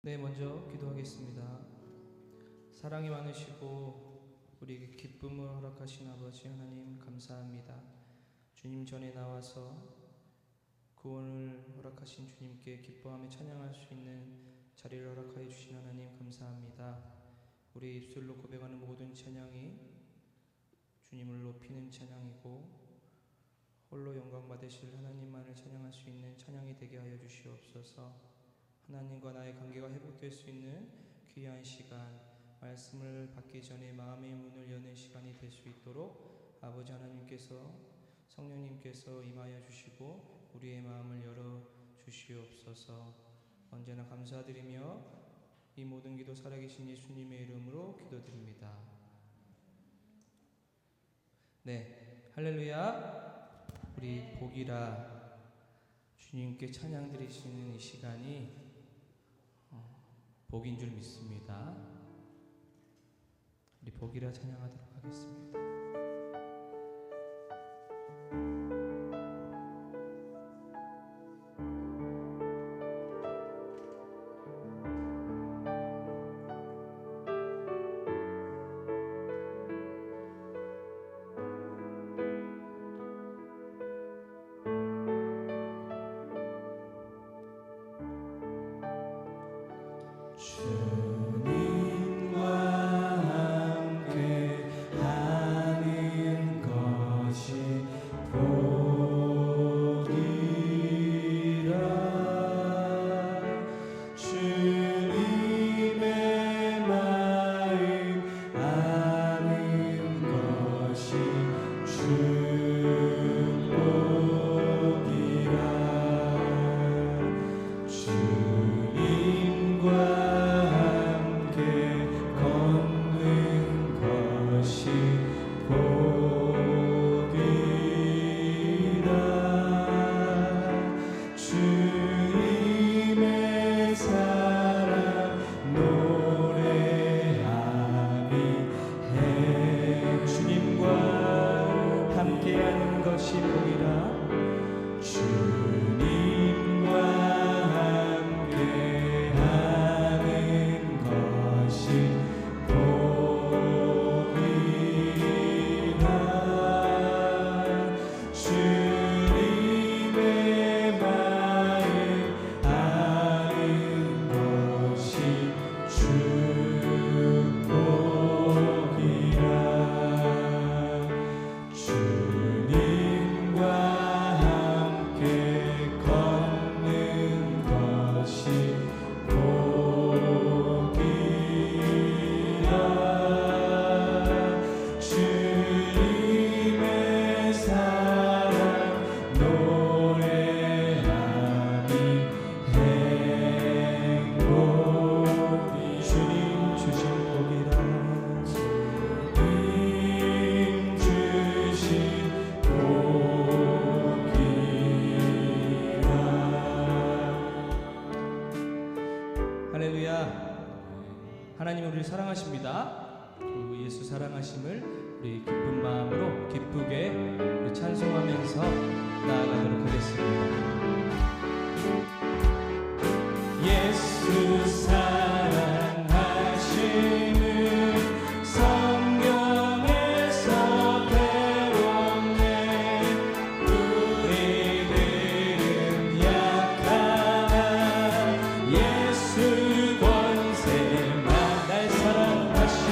네, 먼저 기도하겠습니다. 사랑이 많으시고 우리에게 기쁨을 허락하신 아버지 하나님 감사합니다. 주님 전에 나와서 구원을 허락하신 주님께 기뻐하며 찬양할 수 있는 자리를 허락하여 주신 하나님 감사합니다. 우리 입술로 고백하는 모든 찬양이 주님을 높이는 찬양이고 홀로 영광 받으실 하나님만을 찬양할 수 있는 찬양이 되게 하여 주시옵소서. 하나님과 나의 관계가 회복될 수 있는 귀한 시간, 말씀을 받기 전에 마음의 문을 여는 시간이 될 수 있도록 아버지 하나님께서 성령님께서 임하여 주시고 우리의 마음을 열어 주시옵소서. 언제나 감사드리며 이 모든 기도 살아계신 예수님의 이름으로 기도드립니다. 네, 할렐루야. 우리 복이라 주님께 찬양 드리시는 이 시간이 복인 줄 믿습니다. 우리 복이라 찬양하도록 하겠습니다. 하나님은 우리를 사랑하십니다. 그 예수 사랑하심을 우리 기쁜 마음으로 기쁘게 우리 찬송하면서 나아가도록 하겠습니다. 예수 사랑하심을 성경에서 배웠네. 우리들은 약하나 예수 권세만 날 사랑하신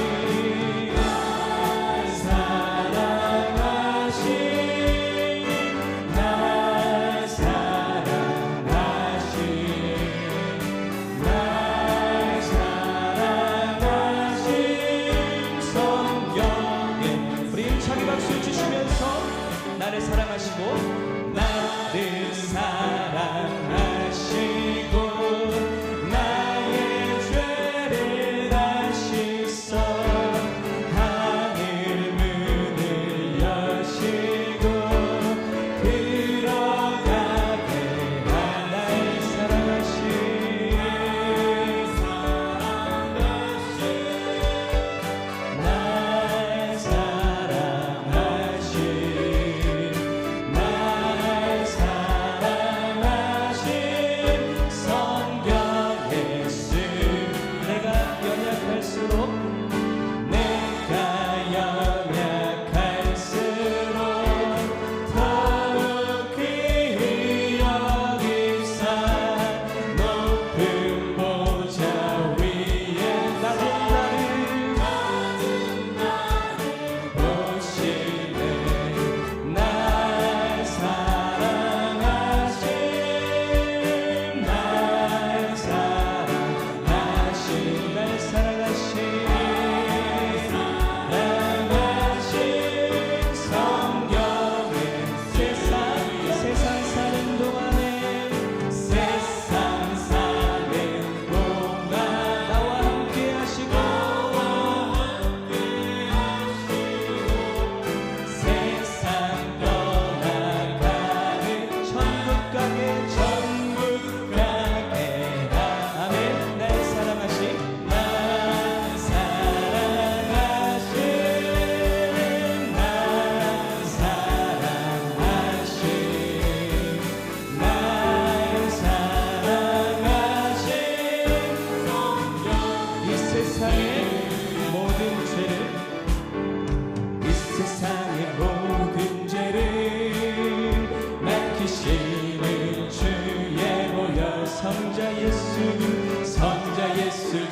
하시는 주의 보혈 성자 예수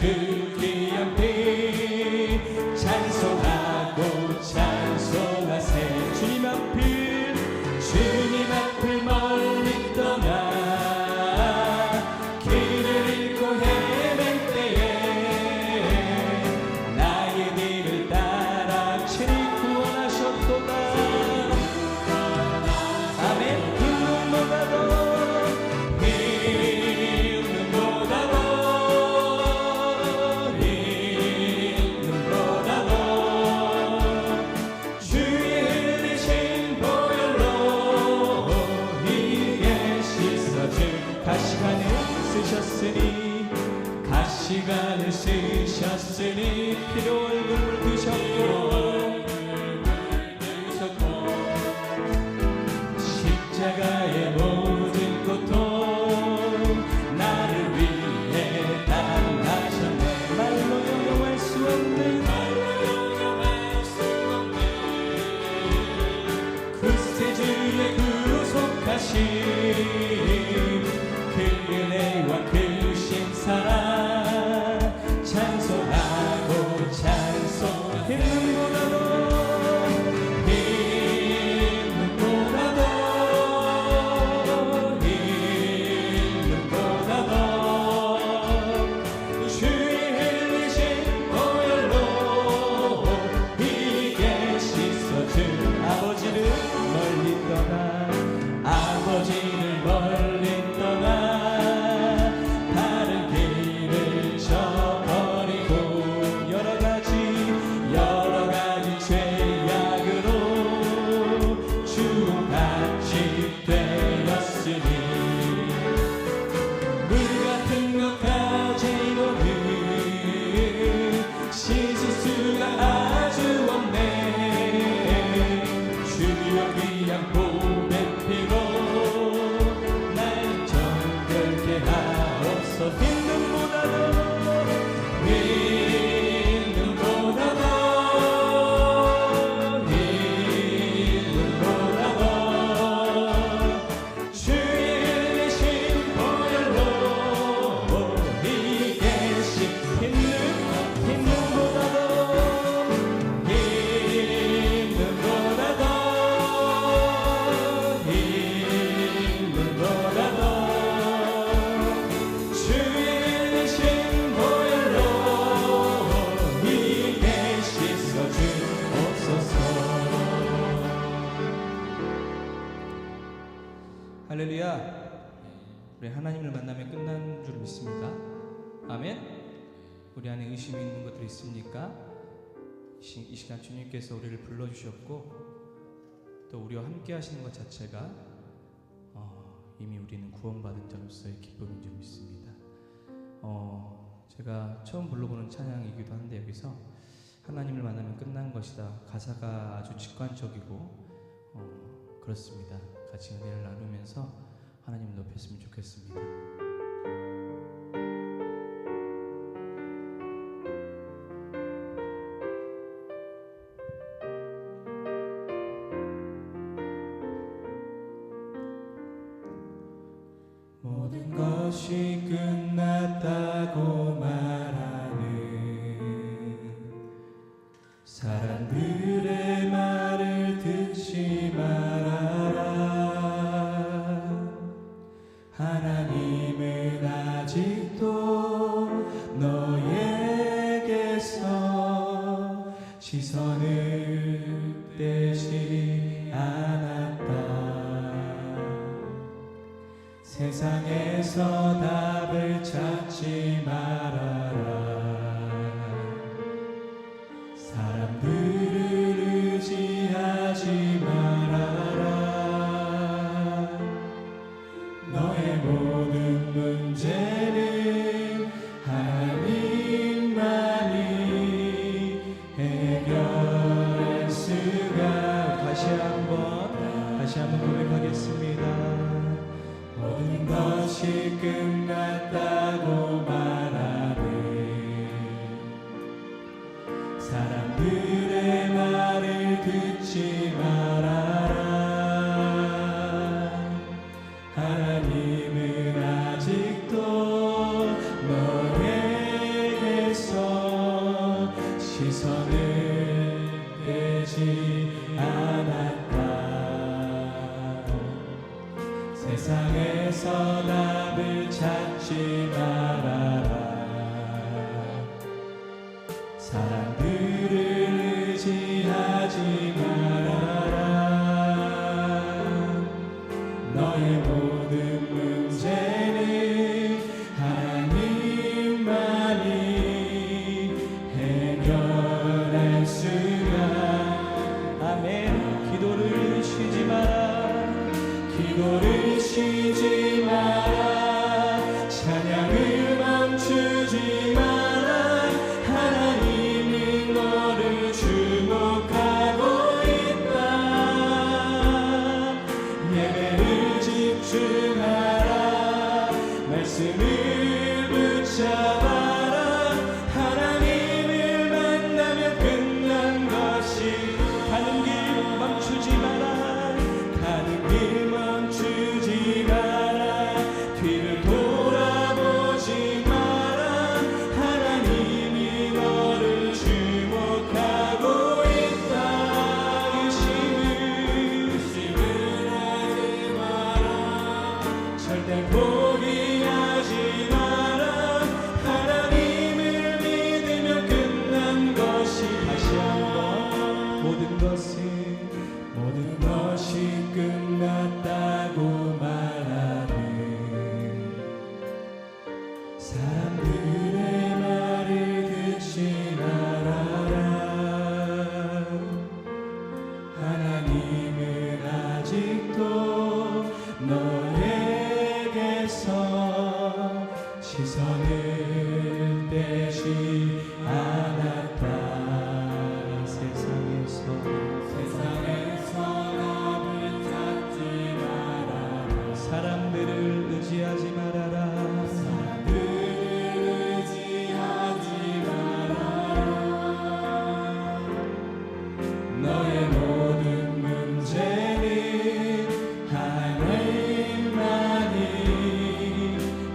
그 귀한 피 찬송하고 찬송하세 주님 앞을 멀리 떠나 길을 잃고 헤맬 때에 나의 길을 따라 친히 구원하셨도다. 아멘. 주의 흘리신 보혈로 이게 씻어준 가시관을 쓰셨으니 피로 얼굴을 드셨고 십자가의 모든 고통 나를 위해 당하셨네. 말로 용용할 수 없는 그리스도의 구속하신 그 은혜와 크신 사랑 찬송하고 찬송했는보다도 주의 흘리신 보혈로 이게 씻어준 아버지를 멀리 떠나 다른 길을 저버리고 여러 가지 죄악으로 죽음같이 되었으니 물같은 것 가지고는 씻을 수가 아주 없네. 주여 귀한 보배 피로 날 정결케 하옵소서. 할렐루야. 우리 하나님을 만나면 끝난 줄 믿습니다. 아멘. 우리 안에 의심이 있는 것들이 있습니까? 이 시간 주님께서 우리를 불러주셨고 또 우리와 함께 하시는 것 자체가 이미 우리는 구원받은 자로서의 기쁨인 줄 믿습니다. 제가 처음 불러보는 찬양이기도 한데 여기서 하나님을 만나면 끝난 것이다. 가사가 아주 직관적이고 그렇습니다. 같이 은혜를 나누면서 하나님을 높였으면 좋겠습니다. 모든 것이 끝났다고 말하는 사람들의 말을 듣지 말아라. 하나님은 아직도 너에게서 시선을 떼지 않았다. 세상에서 답을 찾지 말아라. 사람들을 의지하지 말아라. 너의 모든 문제는 하나님만이 해결할 수가. 다시 한번 고백하겠습니다. 모든 것이 끝났다고 말하는 사람들의 말을 듣지 말아라. 세상에서 답을 찾지 말아라. 사람들을 의지하지 말아라. 너의 모든 문제는 하나님만이 해결할 수가. 아멘. 기도를 쉬지 마라. 기도를 쉬지 마라. 찬양을 멈추지 마라. 하나님이 너를 주목하고 있다. 예배를 집중하라. 말씀을 붙잡아라. 하나님을 만나면 끝난 것이. 가는 길 멈추지 마라. 가는 길 멈추지 마라. 뒤를 돌아보지 마라. 하나님이 너를 주목하고 있다. 의심을 하지 마라. 절대 포기하지 마라. 하나님을 믿으며 끝난 것이. 다시 한번 모든 것이 끝났다고 말하는 사람들의 말을 듣지 말아라. 하나님은 아직도 너에게서 시선을 떼지 않았다. 세상에서 답을 찾지 말아라. 사람들을 의지하지 말아라. 사람들을 의지하지 말아라. 너의 모든 문제는 하나님만이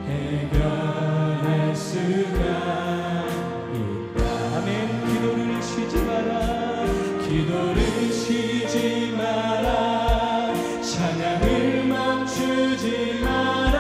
해결할 수가 있다. 아멘. 기도를 쉬지 마라. 기도를 쉬지 마라. 찬양을 멈추지 마라.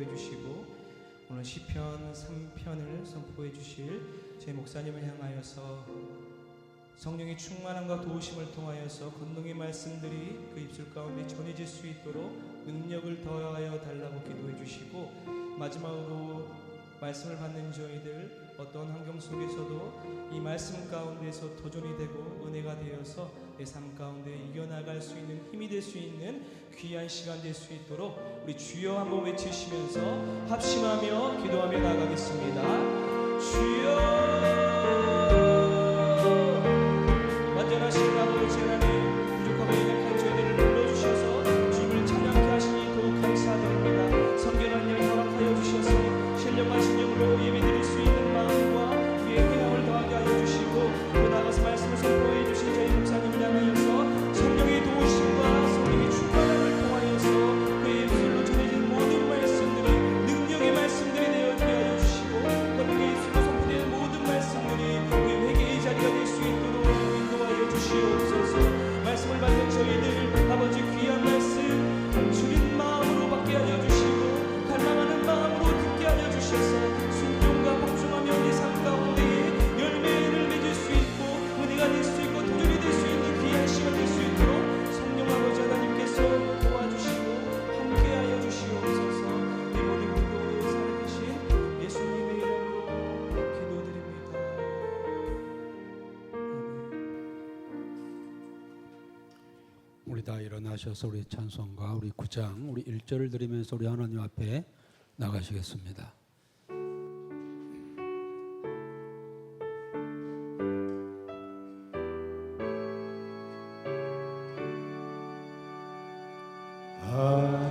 기도해 주시고 오늘 시편 3편을 선포해 주실 제 목사님을 향하여서 성령의 충만함과 도우심을 통하여서 권능의 말씀들이 그 입술 가운데 전해질 수 있도록 능력을 더하여 달라고 기도해 주시고, 마지막으로 말씀을 받는 저희들 어떤 환경 속에서도 이 말씀 가운데서 도전이 되고 은혜가 되어서 내 삶 가운데 이겨나갈 수 있는 힘이 될 수 있는 귀한 시간 될 수 있도록 우리 주여 한번 외치시면서 합심하며 기도하며 나가겠습니다. 주여, 완전하신 아버지 하나님, 부족하고 연약한 저희들을 불러주셔서 주님을 찬양케 하시니 더욱 감사드립니다. 성결한 영 허락하여 주셔서 신령한 신령으로 예배드릴 수 있는 마음과 우리의 행함을 더하게 하여 주시고, 또 나가서 말씀을 선포해 주신 저희 목사님을 향하여서 성령의 도우심과 성령의 충만함을 통하여서 그의 입술로 전해진 모든 말씀들이 능력의 말씀들이 되어지게 하여 주시고, 그의 입술로 선포된 모든 말씀들이 우리 회개의 자리가 될 수 있도록 인도하여 주시옵소서. 말씀을 받는 저희들 아버지 귀한 말씀 주린 마음으로 받게 하여 주시고, 갈망하는 마음으로 듣게 하여 주셔서 순종과 복종하며 우리 삶 가운데에 열매를 맺을 수 있고 은혜가 될 수 있고 도전이 될 수 있는 귀한 시간 될 수 있도록 성령 아버지 하나님께서 도와주시고 함께하여 주시옵소서. 이 모든 기도에 살아계신 예수님의 이름으로 기도드립니다. 우리 다 일어나셔서 우리 찬송가 우리 9장 우리 1절을 드리면서 우리 하나님 앞에 나가시겠습니다.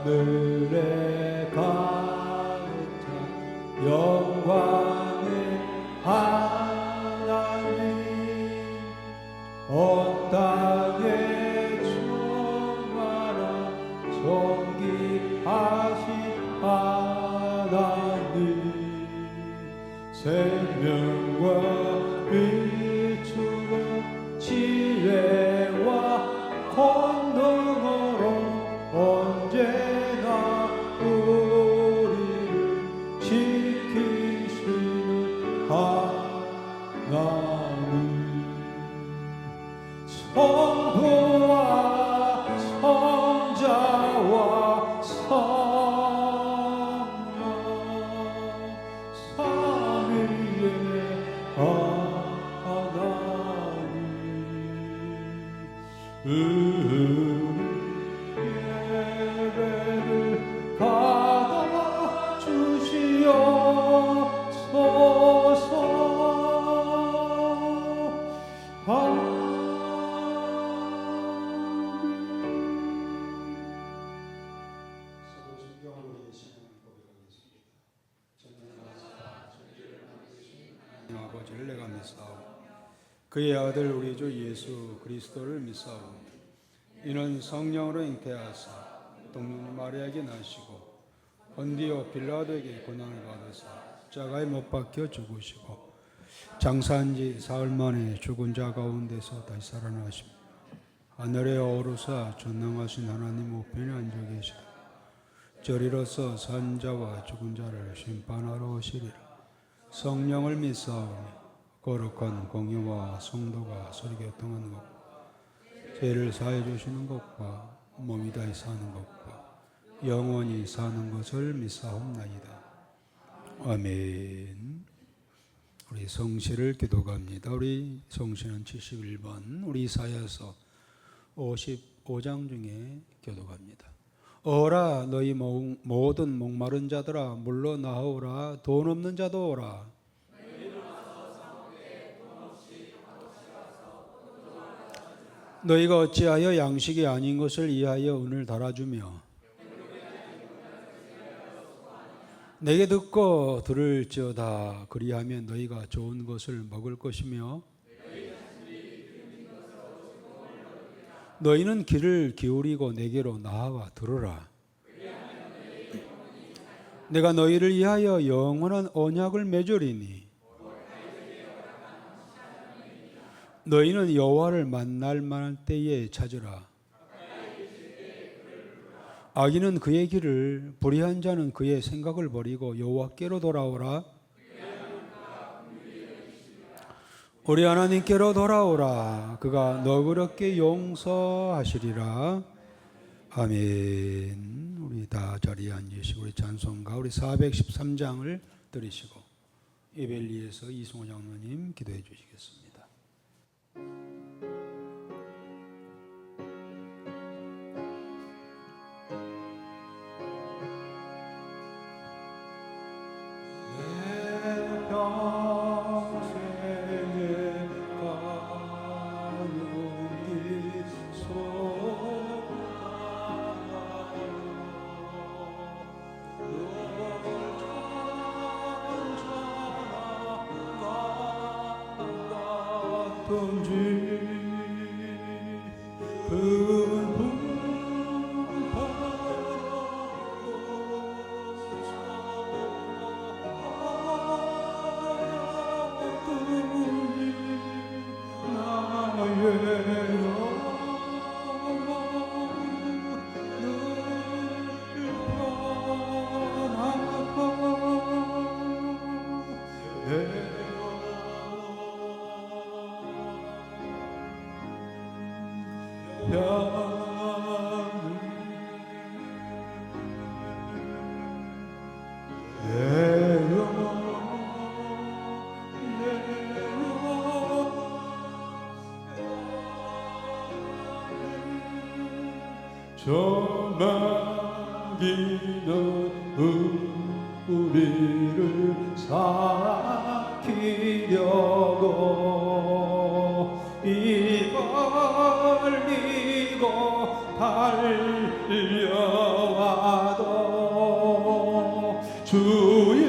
하늘에 가득 찬 영광의 하나님, 온 땅에 충만한 존귀하신 하나님, 생명과 비추는 지혜와 권능으로 언제나 우리를 지키시는 하나님, 성부와 성자와 성령 삼위의 하나님, 예배를 받아 주시옵소서. 아버지를 내가 믿사오고 그의 아들 우리 주 예수 그리스도를 믿사오고 이는 성령으로 잉태하사 동료 마리아에게 나시고 본디오 빌라도에게 고난을 받으사 십자가에 못 박혀 죽으시고 장사한 지 사흘 만에 죽은 자 가운데서 다시 살아나시며 하늘에 오르사 전능하신 하나님 우편에 앉아 계시다. 저리로서 산자와 죽은 자를 심판하러 오시리라. 성령을 믿사오니 거룩한 공유와 성도가 서로 교통하는 것과 죄를 사해 주시는 것과 몸이 다시 사는 것과 영원히 사는 것을 믿사옵나이다. 아멘. 우리 성시를 기도갑니다. 우리 성시는 71번 우리 이사야서 55장 중에 기도갑니다. 오라 너희 모든 목마른 자들아 물러 나오라. 돈 없는 자도 오라. 너희가 어찌하여 양식이 아닌 것을 이하여 은을 달아주며 내게 듣고 들을지어다. 그리하면 너희가 좋은 것을 먹을 것이며 너희는 귀를 기울이고 내게로 나아와 들으라. 내가 너희를 위하여 영원한 언약을 맺으리니 너희는 여호와를 만날 만한 때에 찾으라. 악인은 그의 길을, 불의한 자는 그의 생각을 버리고 여호와께로 돌아오라. 우리 하나님께로 돌아오라. 그가 너그럽게 용서하시리라. 아멘. 우리 다 자리에 앉으시고 우리 찬송가 우리 413장을 들으시고 예벨리에서 이승호 장로님 기도해 주시겠습니다. 저마기는 우리를 삼키려고 이 벌리고 달려와도 주의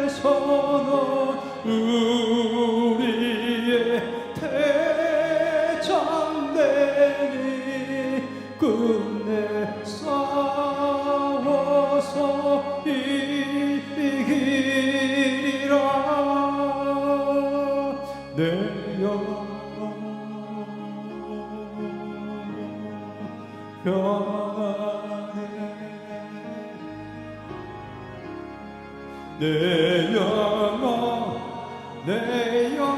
손은 우리의 대장되니 끝내 싸워서 이기리라. 내 영혼 평안해. 내 영혼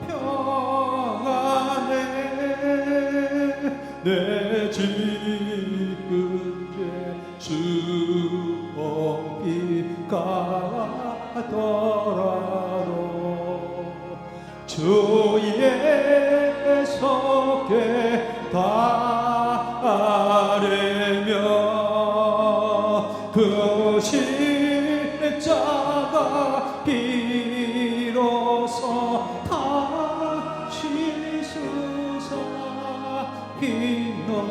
평안해. 내 지은 죄 수없이 가더라도 주의 속에 바르며 그 십자가 비로소 다시 수사 빛노보다도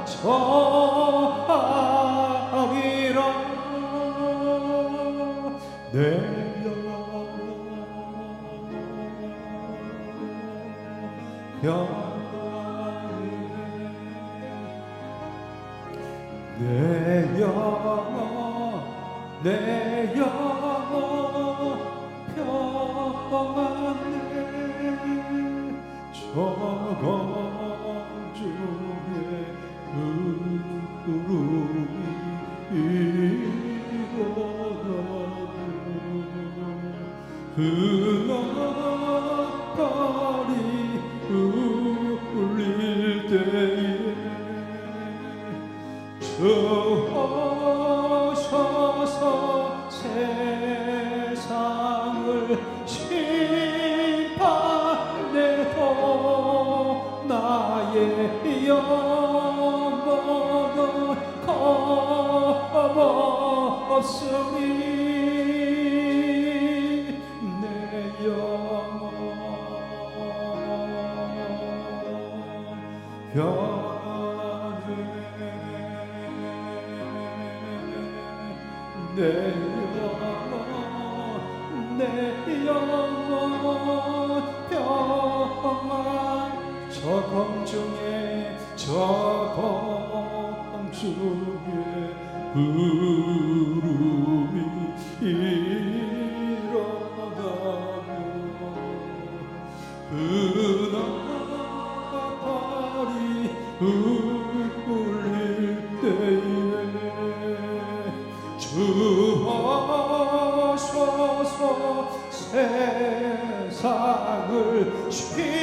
저하리라. 내 영혼 내 영혼 평안해. 저건 중에 구름이 흘러가리 울릴 때에 주 오셔서 세상을 심판해도 나의 영혼은 겁없으니 내 영혼 평안해. 내 영혼 평안. 저검 중에 구름이 일어나며 그나팔이 울릴 때에 주하소서 세상을 심판내고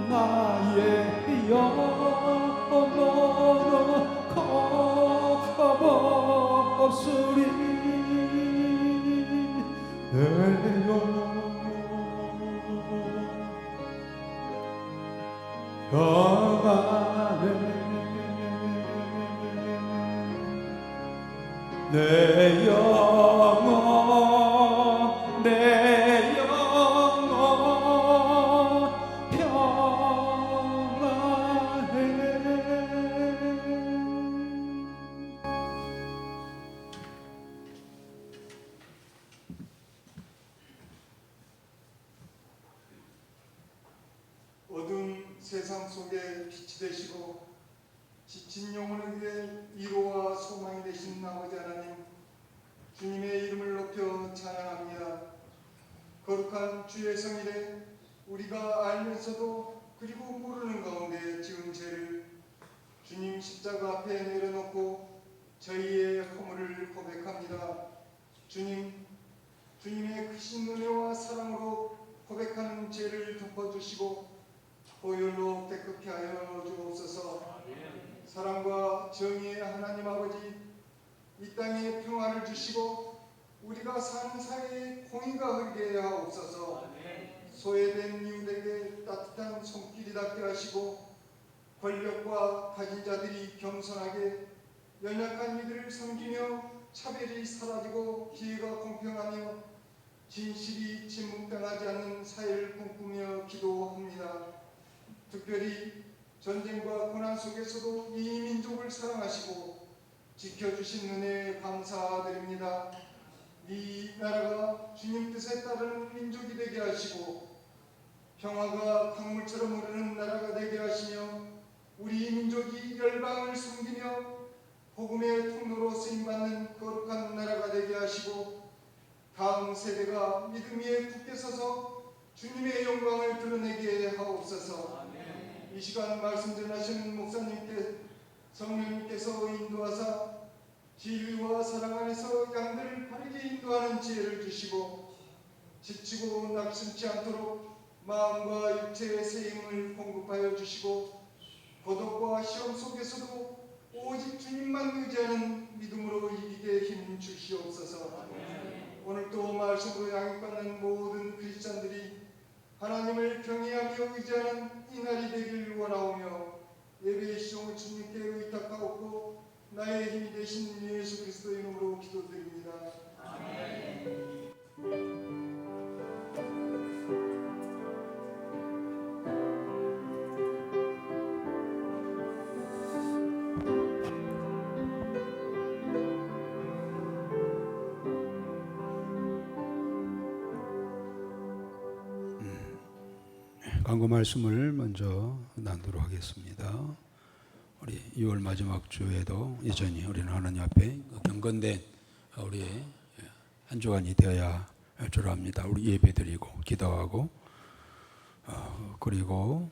나의 영혼은 겁없으리 내 영혼 평안해 내 영혼 내 영혼 평안해. 어두운 세상 속에 빛이 되시고 지친 영혼을 위해 위로와 소망이 되신 아버지 하나님, 주님의 이름을 높여 찬양합니다. 거룩한 주의 성일에 우리가 알면서도 그리고 모르는 가운데 지은 죄를 주님 십자가 앞에 내려놓고 저희의 허물을 고백합니다. 주님의 크신 은혜와 사랑으로 고백하는 죄를 덮어주시고 보혈로 깨끗게 하여 주옵소서. 사랑과 정의의 하나님 아버지, 이 땅에 평화를 주시고 우리가 사는 사이에 공의가 흐르게 하옵소서. 소외된 이웃에게 따뜻한 손길이 닿게 하시고 권력과 가진 자들이 겸손하게 연약한 이들을 섬기며 차별이 사라지고 기회가 공평하며 진실이 침묵당하지 않는 사회를 꿈꾸며 기도합니다. 특별히 전쟁과 고난 속에서도 이 민족을 사랑하시고 지켜주신 은혜에 감사드립니다. 이 나라가 주님 뜻에 따르는 민족이 되게 하시고 평화가 강물처럼 흐르는 나라가 되게 하시며 우리 민족이 열방을 섬기며 복음의 통로로 쓰임받는 거룩한 나라가 되게 하시고 다음 세대가 믿음 위에 굳게 서서 주님의 영광을 드러내게 하옵소서. 이 시간 말씀 전하시는 목사님께 성령님께서 인도하사 진리와 사랑 안에서 양들을 바르게 인도하는 지혜를 주시고 지치고 낙심치 않도록 마음과 육체의 새 힘을 공급하여 주시고 고독과 시험 속에서도 오직 주님만 의지하는 믿음으로 이기게 힘 주시옵소서. 오늘도 말씀으로 양육받는 모든 크리스찬들이 하나님을 경외하며 의지하는 이 날이 되길 원하오며 예배의 시종을 주님께 의탁하옵고 나의 힘이 되신 예수 그리스도 이름으로 기도드립니다. 아멘. 광고 말씀을 먼저 나누도록 하겠습니다. 우리 6월 마지막 주에도 여전히 우리는 하나님 앞에 경건된 우리 한 주간이 되어야 할 줄 압니다. 우리 예배드리고 기도하고 그리고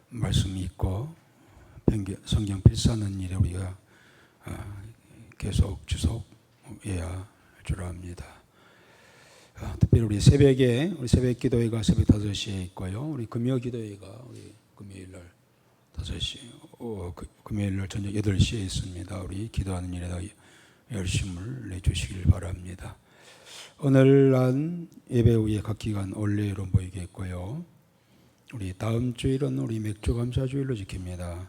말씀 읽고 성경 필사하는 일에 우리가 계속 지속해야 할 줄 압니다. 특별히 우리 새벽에 우리 새벽 기도회가 새벽 5시에 있고요. 우리 금요 기도회가 우리 금요일 날 5시 금요일 날 저녁 8시에 있습니다. 우리 기도하는 일에다 열심을 내주시길 바랍니다. 오늘날 예배 후에 각 기간 원래로 모이겠고요. 우리 다음 주일은 우리 맥주 감사 주일로 지킵니다.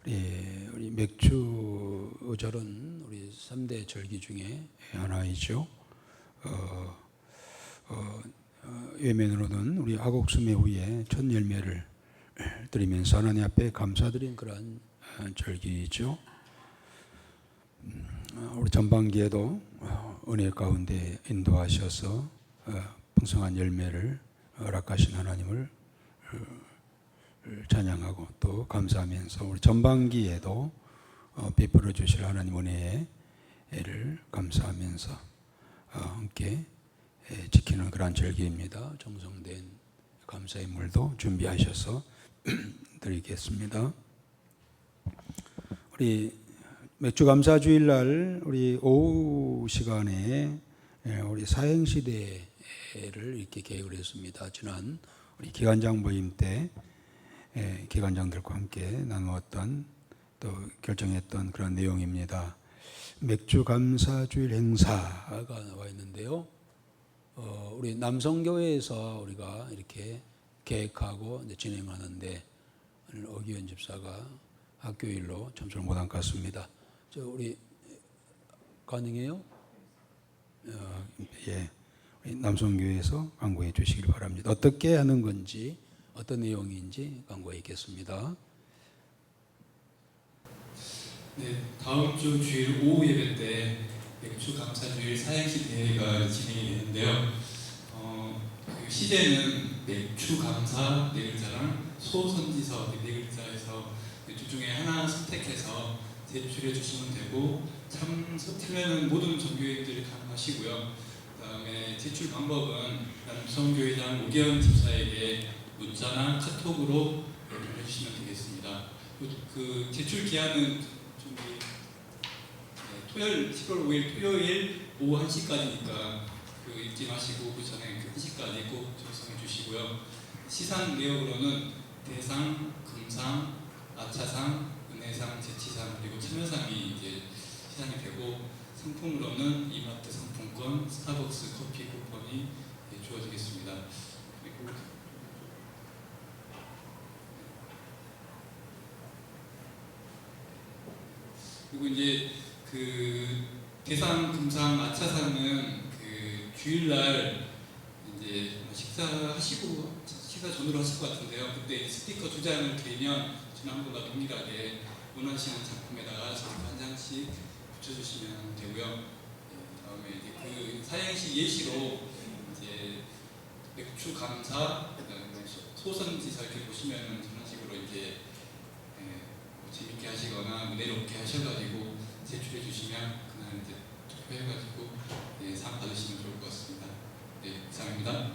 우리 맥주절은 우리 3대 절기 중에 하나이죠. 예면으로는 우리 하곡수매 후에 첫 열매를 드리면서 하나님 앞에 감사드린 그러한 절기이죠. 우리 전반기에도 은혜 가운데 인도하셔서 풍성한 열매를 허락하신 하나님을 찬양하고 또 감사하면서 우리 전반기에도 베풀어 주실 하나님 은혜를 감사하면서 함께 지키는 그러한 절기입니다. 정성된 감사의 물도 준비하셔서 드리겠습니다. 우리 맥주 감사 주일날 우리 오후 시간에 우리 사행시대를 이렇게 계획을 했습니다. 지난 우리 기관장 모임 때 기관장들과 함께 나누었던 또 결정했던 그런 내용입니다. 맥주 감사 주일 행사가 나와 있는데요. 우리 남성교회에서 우리가 이렇게 계획하고 이제 진행하는데 오늘 어기현 집사가 학교일로 참석을 못한 것 같습니다. 저 우리 가능해요? 예, 우리 남성교회에서 광고해 주시길 바랍니다. 어떻게 하는 건지 어떤 내용인지 광고해 있겠습니다. 네, 다음 주 주일 오후 예배 때 맥주 감사 주일 사행시 대회가 진행이 되는데요. 그 시제는 맥주 감사 네 글자랑 소선지서 네 글자에서 둘 중에 하나 선택해서 제출해 주시면 되고 틀면은 모든 전교회들이 가능하시고요. 그다음에 제출 방법은 남성교회장 오기현 집사에게 문자나 카톡으로 보내주시면 되겠습니다. 그 제출 기한은 토요일 10월 5일 토요일 오후 1시까지니까 그 잊지 마시고 그 전에 1시까지 꼭 작성해 주시고요. 시상 내역으로는 대상, 금상, 아차상, 은혜상, 재치상 그리고 참여상이 이제 시상이 되고 상품으로는 이마트 상품권, 스타벅스 커피 쿠폰이 주어지겠습니다. 그리고 이제 그 대상, 금상, 아차상은 그 주일날 이제 식사하시고 식사 전후로 하실 것 같은데요. 그때 스티커 2장을 드리면 지난번과 동일하게 원하시는 작품에다가 한 장씩 붙여주시면 되고요. 다음에 이제 그 사행시 예시로 이제 맥주 감사, 그다음에 소선지서 이렇게 보시면은 저런 식으로 이제 재밌게 하시거나 은혜롭게 하셔가지고 제출해 주시면 그날 이제 투표해가지고 상 받으시면 좋을 것 같습니다. 네, 이상입니다.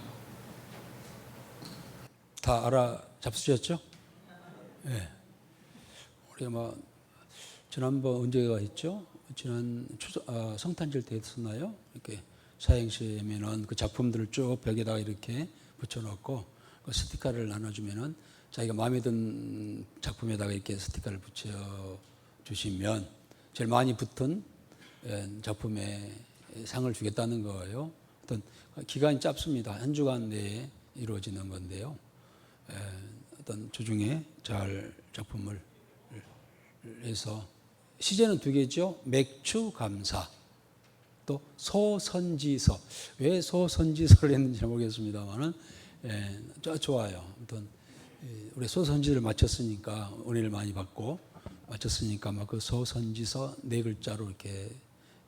다 알아잡으셨죠? 네. 우리 아마 지난번 언제가 있죠? 지난 성탄절 때 했었나요? 이렇게 사행시면은 그 작품들을 쭉 벽에다가 이렇게 붙여놓고 그 스티커를 나눠주면은 자기가 마음에 든 작품에다가 이렇게 스티커를 붙여 주시면 제일 많이 붙은 작품에 상을 주겠다는 거예요. 어떤 기간이 짧습니다. 한 주간 내에 이루어지는 건데요. 어떤 주중에 잘 작품을 해서 시제는 2개죠. 맥주 감사 또 소선지서. 왜 소선지서를 했는지 모르겠습니다만은 좋아요. 아무튼 우리 소선지를 마쳤으니까 은혜를 많이 받고 마쳤으니까 막 그 소선지서 4글자로 이렇게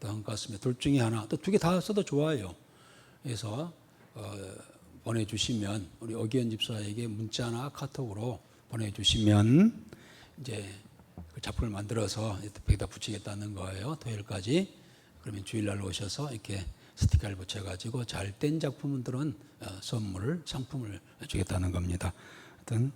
한 것 같습니다. 둘 중에 하나, 또 2개 다 써도 좋아요. 그래서 보내주시면 우리 어기현 집사에게 문자나 카톡으로 보내주시면 이제 그 작품을 만들어서 벽에다 붙이겠다는 거예요. 토요일까지. 그러면 주일날 오셔서 이렇게 스티커를 붙여가지고 잘 뗀 작품들은 선물을 상품을 주겠다는 겁니다. 하여튼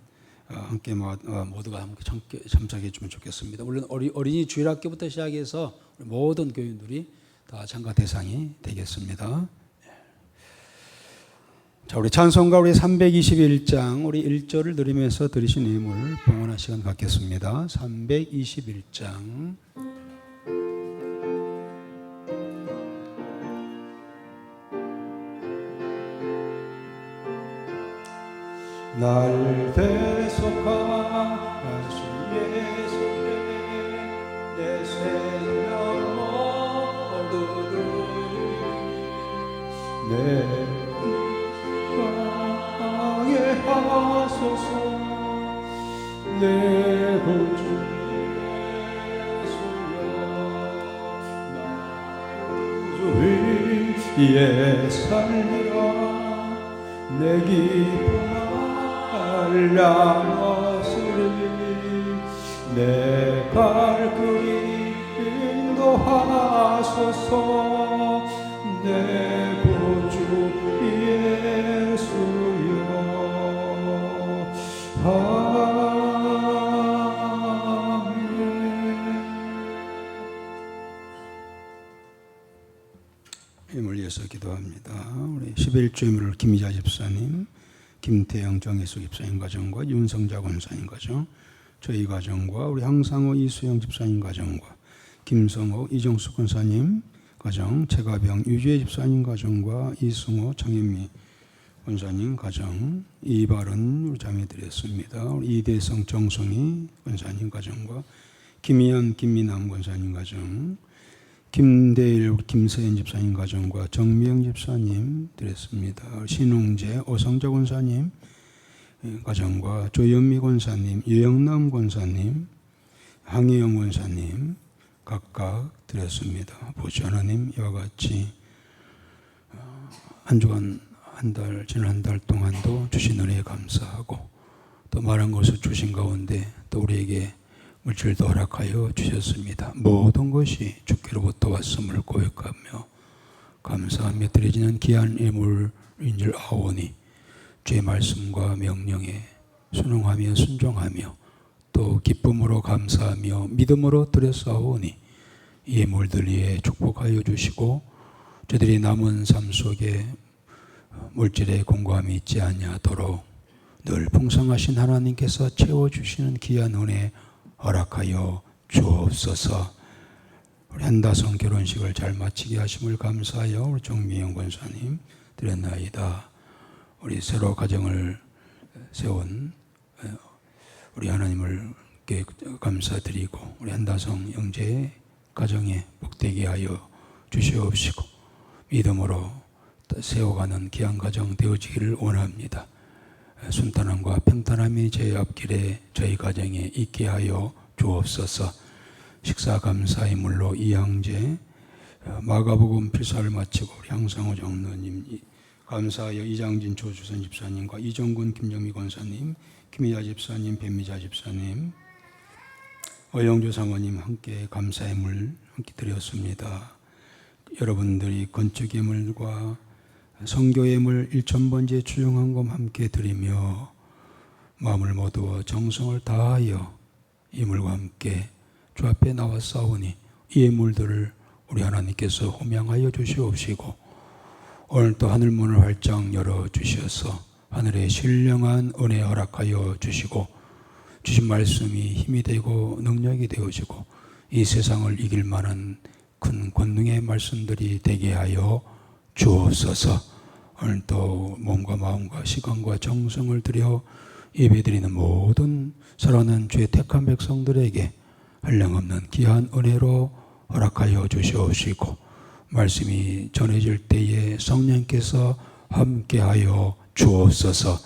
함께 모두가 함께 참석해 주면 좋겠습니다. 물론 어린이 주일학교부터 시작해서 모든 교인들이 다 참가 대상이 되겠습니다. 자, 우리 찬송가 우리 321장 우리 1절을 드리면서 드리신 예물 봉헌할 시간 갖겠습니다. 321장 날 대속하신 예수의 내 생명 모두를 내 강하게 하소서. 내 구주 예수여 나 위에 살리라. 내 기쁨 알라서리 내 발길이 인도하소서. 내 구주 예수여 위해서 기도합니다. 우리 11주임을 김희자 집사님, 김태영 정혜수 집사님 가정과 윤성자 권사님 가정, 저희 가정과 우리 항상호 이수영 집사님 가정과 김성호 이정숙 권사님 가정, 최가병 유주혜 집사님 가정과 이승호 정현미 권사님 가정, 이바른 우리 자매드렸습니다. 우리 이대성 정송이 권사님 가정과 김희연 김민남 권사님 가정, 김대일 김서연 집사님 가정과 정미영 집사님 드렸습니다. 신웅재 오성자 권사님 가정과 조현미 권사님, 유영남 권사님, 항혜영 권사님 각각 드렸습니다. 보주 하나님, 이와 같이 한 주간 지난 한 달 동안도 주신 은혜에 감사하고 또 많은 것을 주신 가운데 또 우리에게 물질도 허락하여 주셨습니다. 모든 것이 주께로부터 왔음을 고백하며 감사하며 드려지는 귀한 예물인 줄 아오니 주의 말씀과 명령에 순응하며 순종하며 또 기쁨으로 감사하며 믿음으로 드렸사오니 이 예물들 위에 축복하여 주시고 저들이 남은 삶 속에 물질에 공고함이 있지 아니하도록 늘 풍성하신 하나님께서 채워주시는 귀한 은혜 허락하여 주옵소서. 우리 한다성 결혼식을 잘 마치게 하심을 감사하여 우리 정미영 권사님 드렸나이다. 우리 새로 가정을 세운 우리 하나님을 감사드리고 우리 한다성 형제의 가정에 복되게 하여 주시옵시고 믿음으로 세워가는 귀한 가정 되어지기를 원합니다. 순탄함과 평탄함이 제 앞길에 저희 가정에 있게 하여 주옵소서. 식사 감사의 물로 이양재 마가복음 필사를 마치고 우리 항상호 장로님 감사하여 이장진 조주선 집사님과 이정군 김정미 권사님, 김희자 집사님, 배미자 집사님, 어영주 사모님 함께 감사의 물 함께 드렸습니다. 여러분들이 건축 예물과 성교 예물 1,000번째 추정한금 함께 드리며 마음을 모두어 정성을 다하여 예물과 함께 주 앞에 나왔사오니 이 예물들을 우리 하나님께서 호명하여 주시옵시고 오늘 또 하늘문을 활짝 열어주셔서 하늘의 신령한 은혜 허락하여 주시고 주신 말씀이 힘이 되고 능력이 되어지고 이 세상을 이길 만한 큰 권능의 말씀들이 되게 하여 주옵소서. 오늘 또 몸과 마음과 시간과 정성을 들여 예배드리는 모든 사랑하는 주의 택한 백성들에게 한량없는 귀한 은혜로 허락하여 주시옵시고 말씀이 전해질 때에 성령께서 함께하여 주옵소서.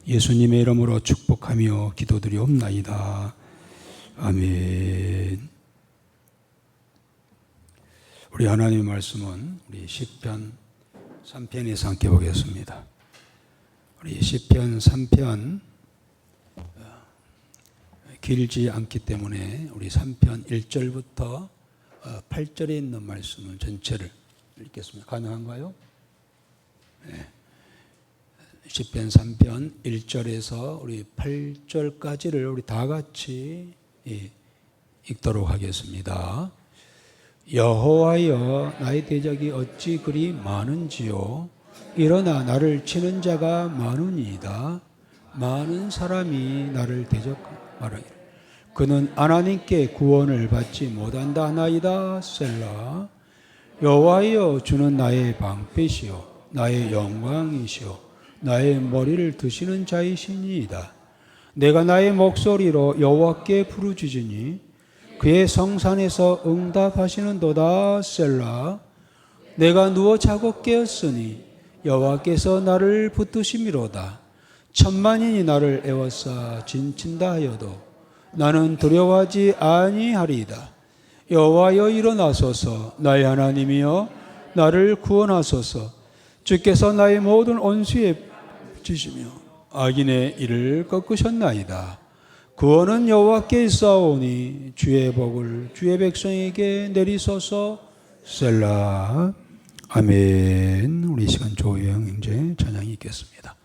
예수님의 이름으로 축복하며 기도드리옵나이다. 아멘. 우리 하나님의 말씀은 우리 시편 3편에서 함께 보겠습니다. 우리 시편 3편 길지 않기 때문에 우리 3편 1절부터 8절에 있는 말씀을 전체를 읽겠습니다. 가능한가요? 네. 시편 3편 1절에서 우리 8절까지를 우리 다 같이 읽도록 하겠습니다. 여호와여 나의 대적이 어찌 그리 많은지요. 일어나 나를 치는 자가 많으니이다. 많은 사람이 나를 대적하라. 그는 하나님께 구원을 받지 못한다 하나이다. 셀라. 여호와여 주는 나의 방패시요 나의 영광이시요 나의 머리를 드시는 자이시니이다. 내가 나의 목소리로 여호와께 부르짖으니 그의 성산에서 응답하시는도다. 셀라. 내가 누워 자고 깨었으니 여호와께서 나를 붙드심이로다. 천만인이 나를 애워싸 진친다 하여도 나는 두려워하지 아니하리이다. 여호와여 일어나소서. 나의 하나님이여 나를 구원하소서. 주께서 나의 모든 원수에 지시며 악인의 일을 꺾으셨나이다. 구원은 여호와께 있사오니 주의 복을 주의 백성에게 내리소서. 셀라. 아멘. 우리 시간 조영 형제 찬양이 있겠습니다.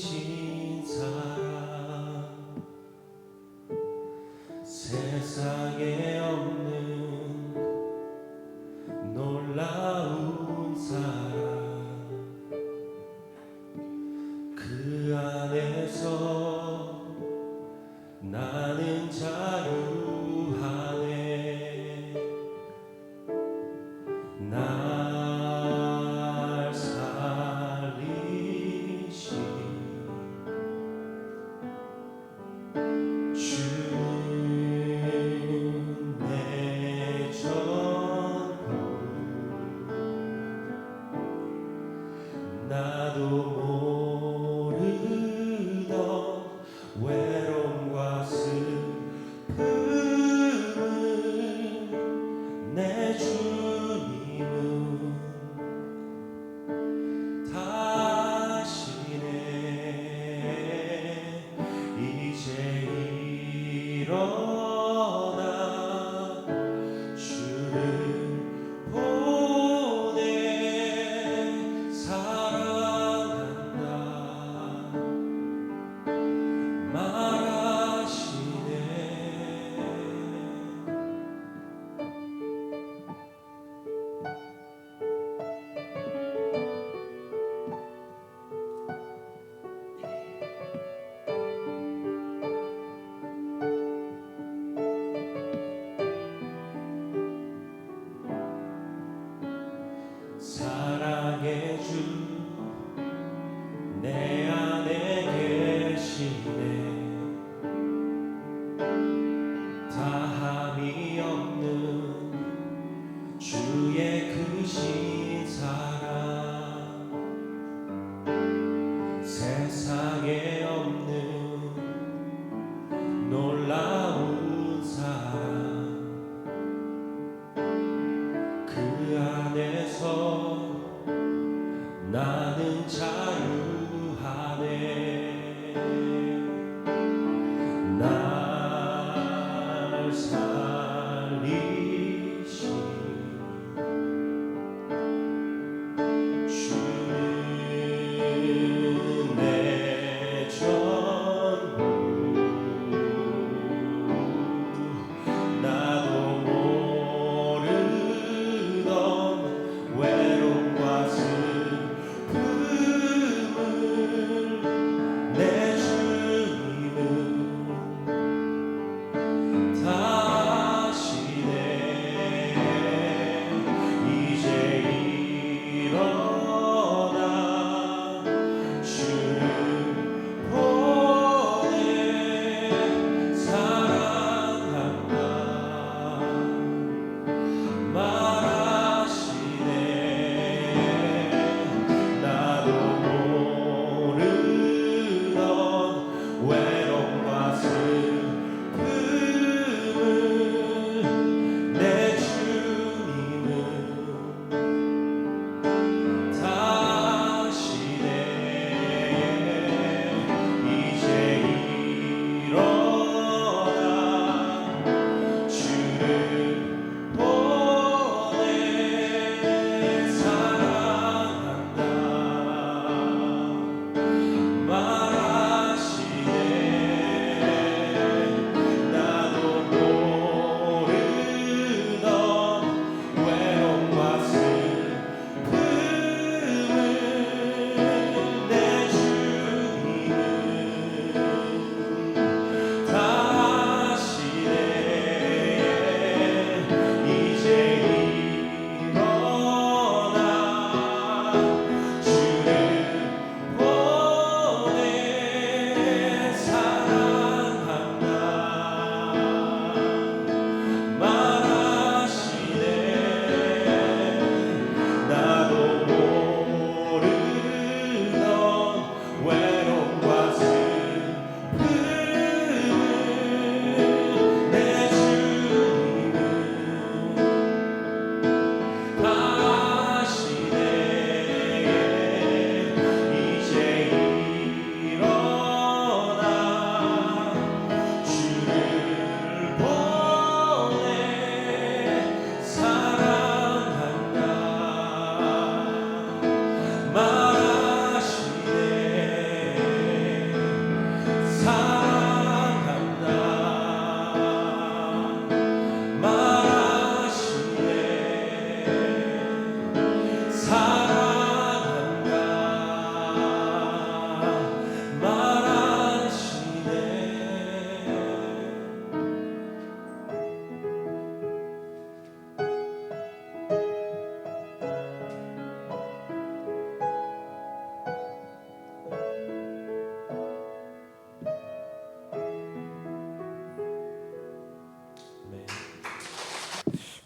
크신 사랑 세상에 없는 놀라운 사랑 그 안에서 나는 자유하네 날 살리신 주는 내 전부 나도 모르던 외로움과 슬픔을 내 주님은 다시네 이제 일어나 주를 보내 사랑한다 말하시네 사랑의 주 내 안에 계시네 다함이 없는 주의 크신 사랑 세상에 없는 놀라운 사랑 그 안에서 나는 자유하네 날 살리신 주는 내 전부 나도 모르던 외로움과 슬픔을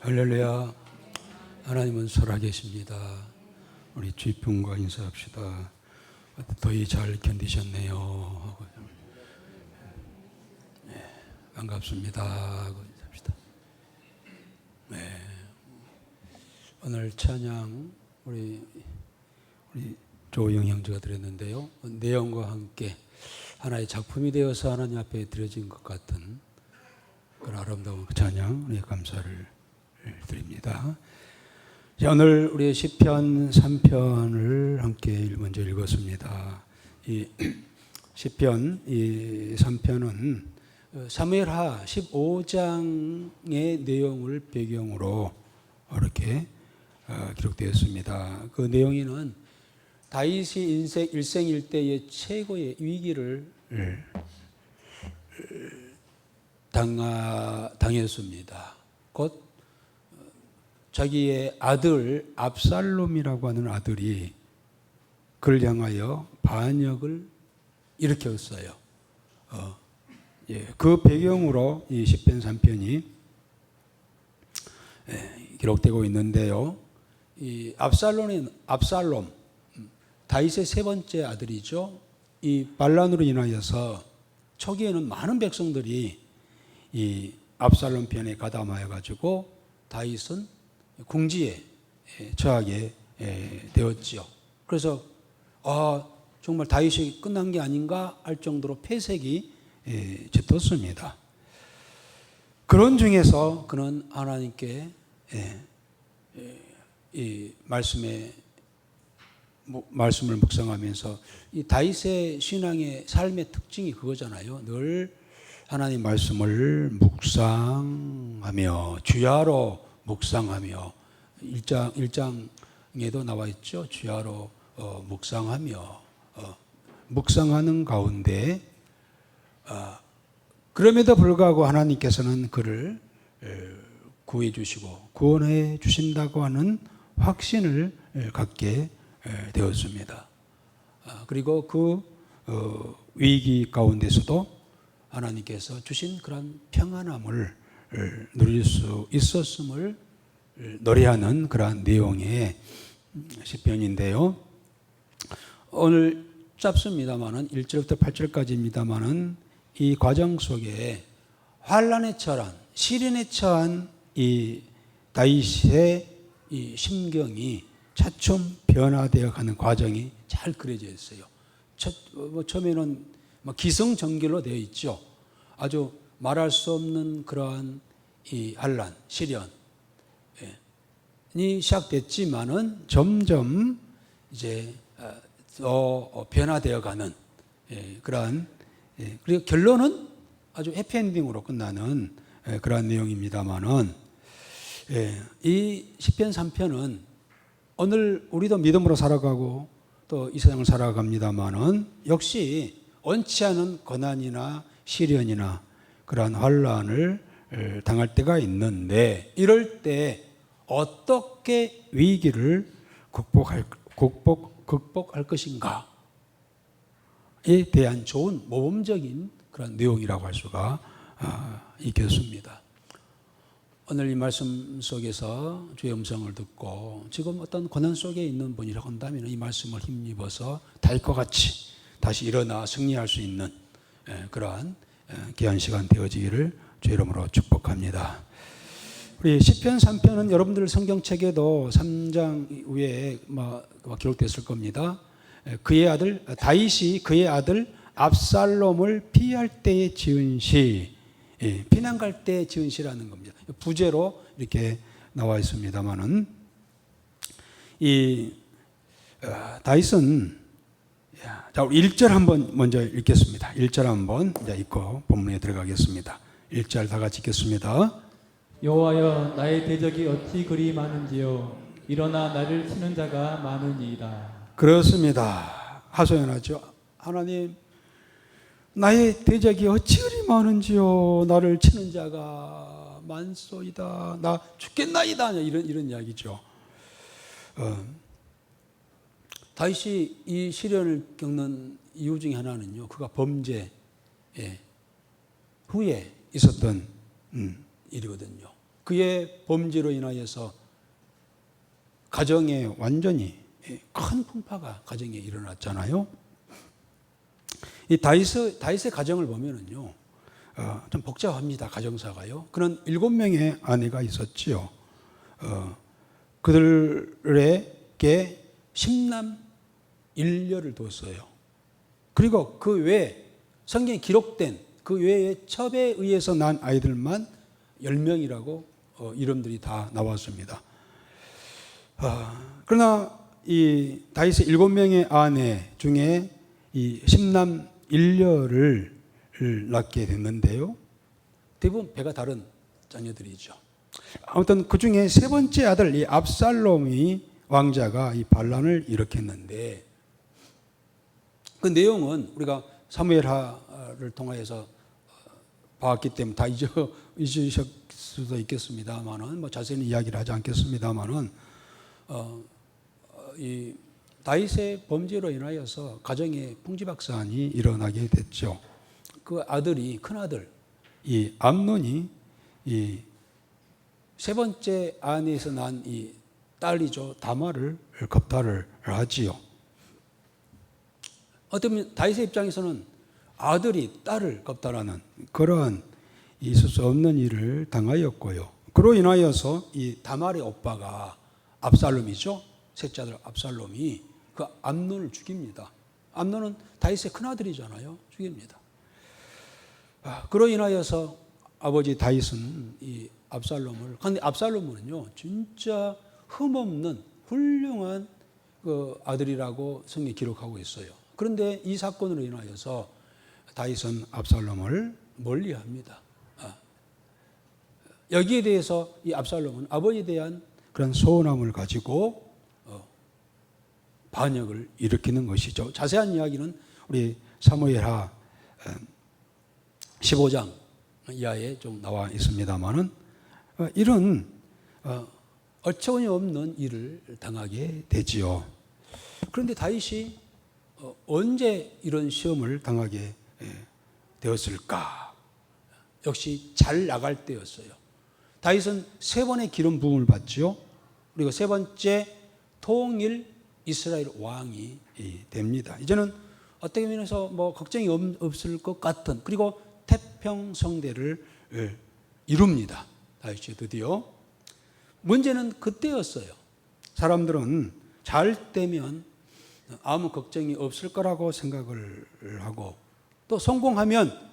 할렐루야. 하나님은 살아계십니다. 우리 주입분과 인사합시다. 더위 잘 견디셨네요 하고, 네, 반갑습니다 하고 인사합시다. 네. 오늘 찬양 우리 조영 형제가 드렸는데요. 내용과 함께 하나의 작품이 되어서 하나님 앞에 드려진 것 같은 그런 아름다운 찬양 우리 감사를 드립니다. 자, 오늘 우리 시편 3편을 함께 먼저 읽었습니다. 이 시편 이 3편은 사무엘하 15장의 내용을 배경으로 이렇게 기록되었습니다. 그 내용에는 다윗이 일생일대의 최고의 위기를 당했습니다. 곧 자기의 아들 압살롬이라고 하는 아들이 그를 향하여 반역을 일으켰어요. 그 배경으로 이 시편 3편이 기록되고 있는데요. 이 압살롬 다윗의 세 번째 아들이죠. 이 반란으로 인하여서 초기에는 많은 백성들이 이 압살롬 편에 가담하여 가지고 다윗은 궁지에 처하게 되었지요. 그래서 정말 다윗이 끝난 게 아닌가 할 정도로 폐색이 짙었습니다. 그런 중에서 그는 하나님께 이 말씀을 묵상하면서 이 다윗의 신앙의 삶의 특징이 그거잖아요. 늘 하나님 말씀을 묵상하며 주야로 묵상하며 1장에도 나와 있죠. 주야로 묵상하며 묵상하는 가운데 그럼에도 불구하고 하나님께서는 그를 구해 주시고 구원해 주신다고 하는 확신을 갖게 되었습니다. 그리고 그 위기 가운데서도 하나님께서 주신 그런 평안함을 누릴 수 있었음을 노래하는 그러한 내용의 시편인데요. 오늘 짧습니다만은 1절부터 8절까지입니다만은 이 과정 속에 환난에 처한 시련에 처한 이 다윗의 이 심경이 차츰 변화되어 가는 과정이 잘 그려져 있어요. 처음에는 기승전결로 되어 있죠. 아주 말할 수 없는 그러한 이 환난, 시련이 시작됐지만은 점점 이제 더 변화되어 가는 그러한 그리고 결론은 아주 해피엔딩으로 끝나는 그러한 내용입니다만은 이 시편 3편은 오늘 우리도 믿음으로 살아가고 또 이 세상을 살아갑니다만은 역시 원치 않은 고난이나 시련이나 그러한 환란을 당할 때가 있는데 이럴 때 어떻게 위기를 극복할 것인가에 대한 좋은 모범적인 그런 내용이라고 할 수가 있겠습니다. 오늘 이 말씀 속에서 주의 음성을 듣고 지금 어떤 고난 속에 있는 분이라고 한다면 이 말씀을 힘입어서 다윗과 같이 다시 일어나 승리할 수 있는 그러한 귀한 시간 되어지기를 주의 이름으로 축복합니다. 우리 시편 3편은 여러분들 성경책에도 3장 위에 기록됐을 겁니다. 그의 아들 다윗이 그의 아들 압살롬을 피할 때에 지은 시, 피난 갈 때 지은 시라는 겁니다. 부제로 이렇게 나와 있습니다만은 이 다윗은 자, 우리 1절 한번 먼저 읽겠습니다. 1절 한번 읽고 본문에 들어가겠습니다. 1절 다 같이 읽겠습니다. 여호와여 나의 대적이 어찌 그리 많은지요 일어나 나를 치는 자가 많으니이다. 그렇습니다. 하소연하죠. 하나님 나의 대적이 어찌 그리 많은지요 나를 치는 자가 많소이다. 나 죽겠나이다. 이런 이야기죠. 다윗이 이 시련을 겪는 이유 중에 하나는요. 그가 범죄 후에 있었던 일이거든요. 그의 범죄로 인하여서 가정에 완전히 큰 풍파가 가정에 일어났잖아요. 이 다윗의 가정을 보면은요, 좀 복잡합니다. 가정사가요. 그는 7명의 아내가 있었지요. 그들에게 10남 1녀를 뒀어요. 그리고 그 외에 성경에 기록된 그 외에 첩에 의해서 난 아이들만 10명이라고 이름들이 다 나왔습니다. 그러나 이 다윗의 7명의 아내 중에 이 10남 1녀를 낳게 됐는데요. 대부분 배가 다른 자녀들이죠. 아무튼 그 중에 세 번째 아들 이 압살롬이 왕자가 이 반란을 일으켰는데 그 내용은 우리가 사무엘하를 통하여서 봤기 때문에 다 잊으실 수도 있겠습니다만은 뭐 자세히 이야기를 하지 않겠습니다만은 이 다윗의 범죄로 인하여서 가정에 풍지박산이 일어나게 됐죠. 그 아들이 큰 아들 이 암논이 이 세 번째 아내에서 난 이 딸이죠 다말을 겁탈을 하지요. 어쩌면 다윗의 입장에서는 아들이 딸을 겁탈하는 그러한 있을 수 없는 일을 당하였고요. 그로 인하여서 이 다말의 오빠가 압살롬이죠. 셋째 아들 압살롬이 그 암논을 죽입니다. 암논은 다윗의 큰 아들이잖아요. 죽입니다. 그로 인하여서 아버지 다윗은 이 압살롬을, 근데 압살롬은요, 진짜 흠없는 훌륭한 그 아들이라고 성경에 기록하고 있어요. 그런데 이 사건으로 인하여서 다윗은 압살롬을 멀리합니다. 여기에 대해서 이 압살롬은 아버지에 대한 그런 소원함을 가지고 반역을 일으키는 것이죠. 자세한 이야기는 우리 사무엘하 15장 이하에 좀 나와 있습니다만은 이런 어처구니 없는 일을 당하게 되지요. 그런데 다윗이 언제 이런 시험을 당하게 되었을까? 역시 잘 나갈 때였어요. 다윗은 3번의 기름 부음을 받지요. 그리고 3번째 통일 이스라엘 왕이 됩니다. 이제는 어떻게 면에서 뭐 걱정이 없을 것 같은, 그리고 태평성대를 이룹니다. 다윗이 드디어. 문제는 그때였어요. 사람들은 잘 되면 아무 걱정이 없을 거라고 생각을 하고, 또 성공하면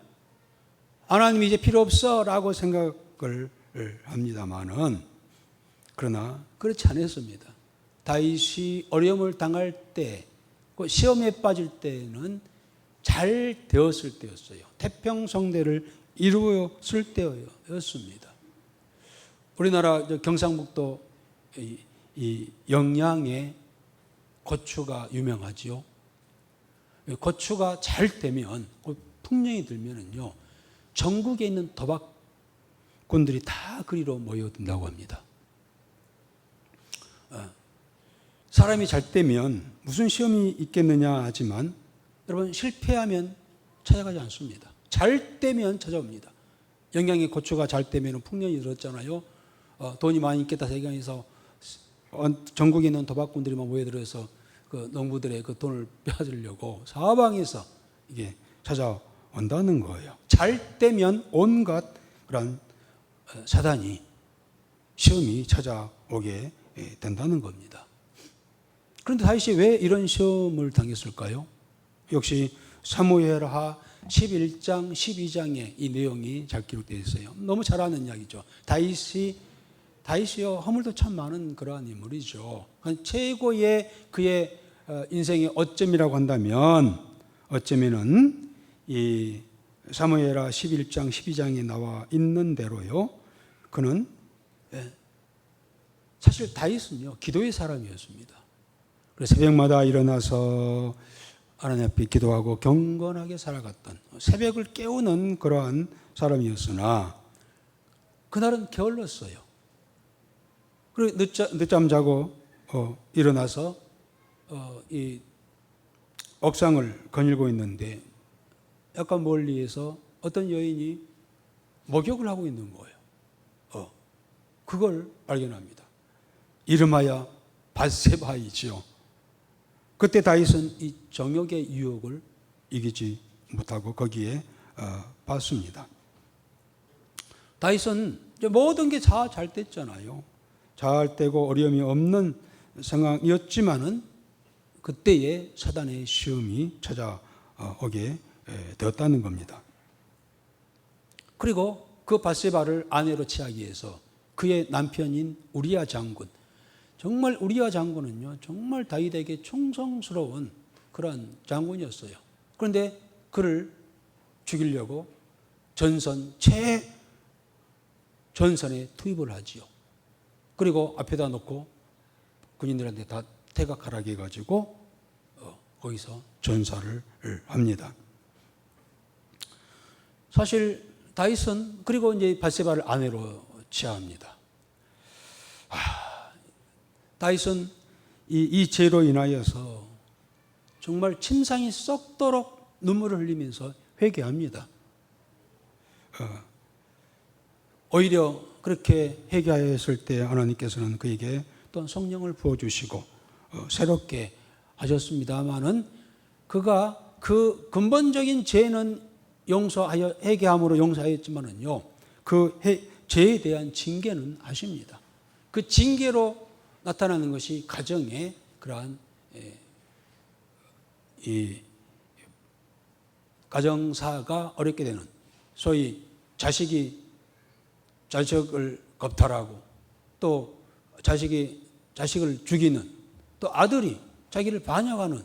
하나님이 이제 필요 없어 라고 생각을 합니다만은, 그러나 그렇지 않았습니다. 다윗이 어려움을 당할 때, 시험에 빠질 때는 잘 되었을 때였어요. 태평성대를 이루었을 때였습니다. 우리나라 경상북도 이 영양에 고추가 유명하지요. 고추가 잘 되면, 풍년이 들면은요, 전국에 있는 도박꾼들이 다 그리로 모여든다고 합니다. 사람이 잘 되면 무슨 시험이 있겠느냐 하지만, 여러분, 실패하면 찾아가지 않습니다. 잘 되면 찾아옵니다. 영양의 고추가 잘 되면 풍년이 들었잖아요. 돈이 많이 있겠다 생각해서 전국에 있는 도박꾼들이 막 모여들어서 그 농부들의 그 돈을 빼앗으려고 사방에서 이게 찾아온다는 거예요. 잘 되면 온갖 그런 사단이, 시험이 찾아오게 된다는 겁니다. 그런데 다윗이 왜 이런 시험을 당했을까요? 역시 사무엘하 11장, 12장에 이 내용이 잘 기록되어 있어요. 너무 잘 아는 이야기죠. 다윗이요, 허물도 참 많은 그러한 인물이죠. 최고의 그의 인생의 어점이라고 한다면, 어쩌면은 이 사무엘하 11장, 12장에 나와 있는 대로요, 그는 사실 다윗은요, 기도의 사람이었습니다. 그래서 새벽마다 일어나서 하나님 앞에 기도하고 경건하게 살아갔던, 새벽을 깨우는 그러한 사람이었으나 그날은 게을렀어요. 그리고 늦잠 자고 일어나서 이 옥상을 거닐고 있는데 약간 멀리에서 어떤 여인이 목욕을 하고 있는 거예요. 그걸 발견합니다. 이름하여 밧세바이지요. 그때 다윗은 이 정욕의 유혹을 이기지 못하고 거기에 빠집니다. 다윗은 모든 게 다 잘 됐잖아요. 잘 되고 어려움이 없는 상황이었지만은 그때에 사단의 시험이 찾아오게 되었다는 겁니다. 그리고 그 밧세바를 아내로 취하기 위해서 그의 남편인 우리야 장군, 정말 우리야 장군은요, 정말 다윗에게 충성스러운 그런 장군이었어요. 그런데 그를 죽이려고 전선에 투입을 하지요. 그리고 앞에다 놓고 군인들한테 다 태각하라게 해가지고 거기서 전사를 합니다. 사실 다윗은 그리고 이제 밧세바를 아내로 취합니다. 다윗은 이 죄로 인하여서 정말 침상이 썩도록 눈물을 흘리면서 회개합니다. 오히려 그렇게 회개하였을 때 하나님께서는 그에게 또 성령을 부어주시고 새롭게 하셨습니다마는 그가 그 근본적인 죄는 용서하여 회개함으로 용서하였지만은요, 그 죄에 대한 징계는 아십니다. 그 징계로 나타나는 것이 가정의 그러한 이 가정사가 어렵게 되는, 소위 자식을 겁탈하고 또 자식을 죽이는, 또 아들이 자기를 반역하는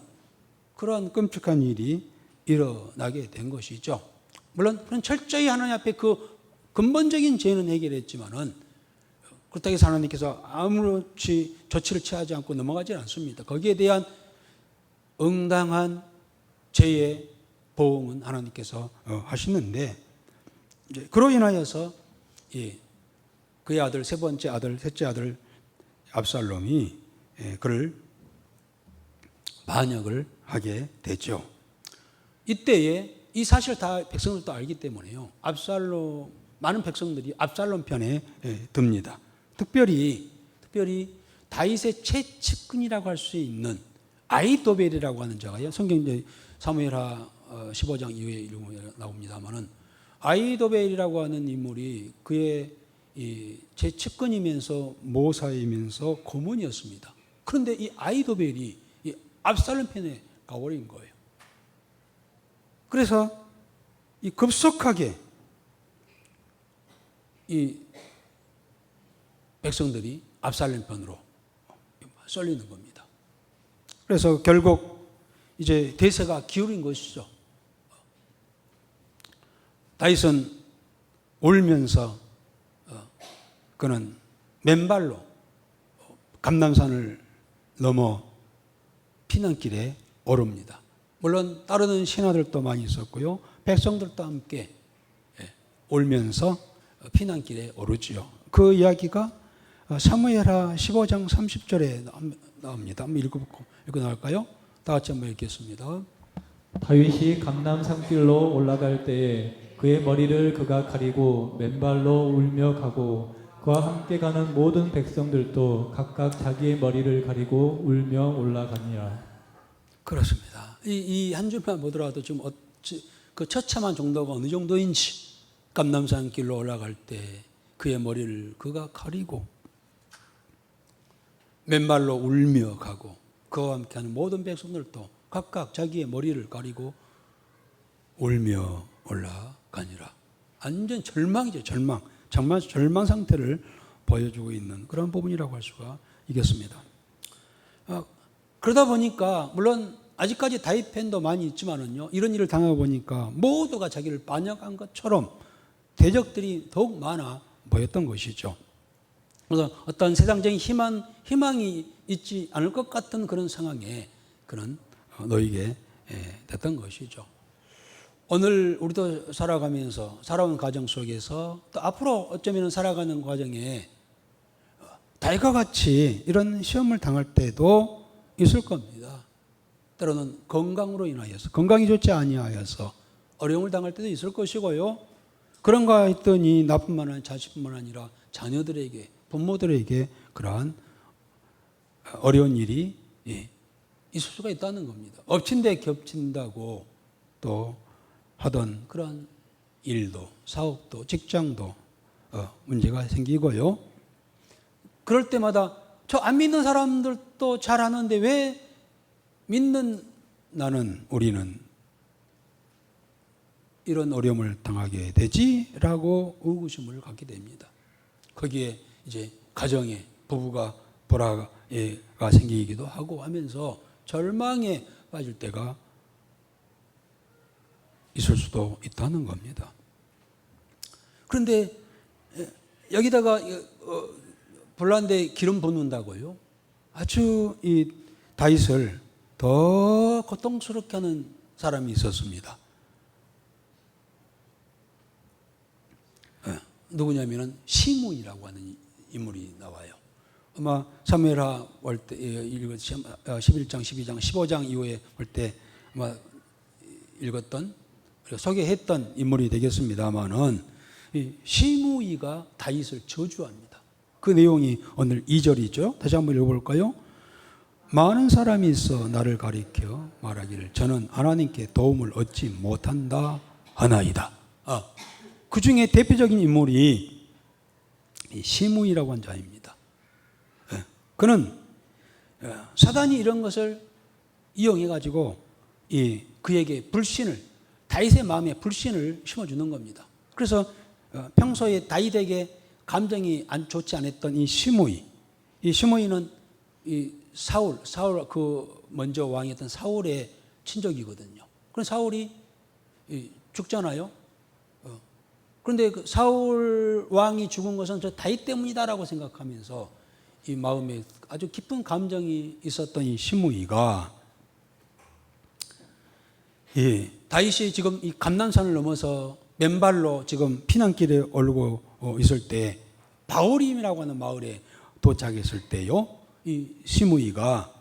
그러한 끔찍한 일이 일어나게 된 것이죠. 물론 그런 철저히 하나님 앞에 그 근본적인 죄는 해결했지만은 그렇다고 해서 하나님께서 아무렇지 조치를 취하지 않고 넘어가지는 않습니다. 거기에 대한 응당한 죄의 보응은 하나님께서 하시는데, 이제 그로 인하여서 그의 아들, 셋째 아들 압살롬이 그를 반역을 하게 되죠. 이때에 이 사실 다 백성들도 알기 때문에요, 많은 백성들이 압살롬 편에 듭니다. 특별히 다윗의 최측근이라고 할 수 있는 아히도벨이라고 하는 자가요, 성경 사무엘하 15장 이후에 나옵니다만은 아히도벨이라고 하는 인물이 그의 최측근이면서 모사이면서 고문이었습니다. 그런데 이 아히도벨이 이 압살롬 편에 가버린 거예요. 그래서 이 급속하게 이 백성들이 압살롬 편으로 쏠리는 겁니다. 그래서 결국 이제 대세가 기울인 것이죠. 다윗은 울면서 그는 맨발로 감람산을 넘어 피난길에 오릅니다. 물론 따르는 신하들도 많이 있었고요, 백성들도 함께 울면서 피난길에 오르지요. 그 이야기가 사무엘하 15장 30절에 나옵니다. 한번 읽어 나올까요? 다 같이 한번 읽겠습니다. 다윗이 감람 산길로 올라갈 때에 그의 머리를 그가 가리고 맨발로 울며 가고 그와 함께 가는 모든 백성들도 각각 자기의 머리를 가리고 울며 올라가니라. 그렇습니다. 이 한 줄만 보더라도 좀 그 처참한 정도가 어느 정도인지, 감람산 길로 올라갈 때 그의 머리를 그가 가리고 맨발로 울며 가고 그와 함께하는 모든 백성들도 각각 자기의 머리를 가리고 울며 올라가니라. 완전 절망이죠. 정말 절망 상태를 보여주고 있는 그런 부분이라고 할 수가 있겠습니다. 그러다 보니까 물론 아직까지 다윗 팬도 많이 있지만은요, 이런 일을 당하고 보니까 모두가 자기를 반역한 것처럼 대적들이 더욱 많아 보였던 것이죠. 그래서 어떤 세상적인 희망이 있지 않을 것 같은 그런 상황에 그는 놓이게 됐던 것이죠. 오늘 우리도 살아온 가정 속에서 또 앞으로 어쩌면 살아가는 과정에 다윗과 같이 이런 시험을 당할 때도 있을 겁니다. 때로는 건강이 좋지 아니하여서 어려움을 당할 때도 있을 것이고요, 그런가 했더니 나뿐만 아니라 자식뿐만 아니라 자녀들에게 부모들에게 그러한 어려운 일이 있을 수가 있다는 겁니다. 엎친 데 겹친다고 또 하던 그런 일도, 사업도, 직장도 문제가 생기고요. 그럴 때마다 저 안 믿는 사람들도 잘하는데 왜 믿는 우리는 이런 어려움을 당하게 되지라고 의구심을 갖게 됩니다. 거기에 이제 가정에 부부가 불화가 생기기도 하고 하면서 절망에 빠질 때가 있을 수도 있다는 겁니다. 그런데 여기다가 불난데 기름 붓는다고요? 아주 이 다윗을 더 고통스럽게 하는 사람이 있었습니다. 누구냐면은 시므이라고 하는 인물이 나와요. 아마 사무엘하 볼 때 11장, 12장, 15장 이후에 볼 때 아마 읽었던 소개했던 인물이 되겠습니다만은 이 시므이가 다윗을 저주합니다. 그 내용이 오늘 2절이죠. 다시 한번 읽어볼까요? 많은 사람이 있어 나를 가리켜 말하기를 저는 하나님께 도움을 얻지 못한다 하나이다. 그 중에 대표적인 인물이 시므이라고 한 자입니다. 그는 사단이 이런 것을 이용해 가지고 그에게 불신을, 다윗의 마음에 불신을 심어주는 겁니다. 그래서 평소에 다윗에게 감정이 좋지 않았던 이 시므이는 이 사울 그 먼저 왕이었던 사울의 친족이거든요. 그럼 사울이 죽잖아요. 그런데 그 사울 왕이 죽은 것은 저 다윗 때문이다라고 생각하면서 이 마음에 아주 깊은 감정이 있었던 이 시므이가 다윗이 지금 이 감난산을 넘어서 맨발로 지금 피난길에 오르고 있을 때 바오림이라고 하는 마을에 도착했을 때요, 이 시므이가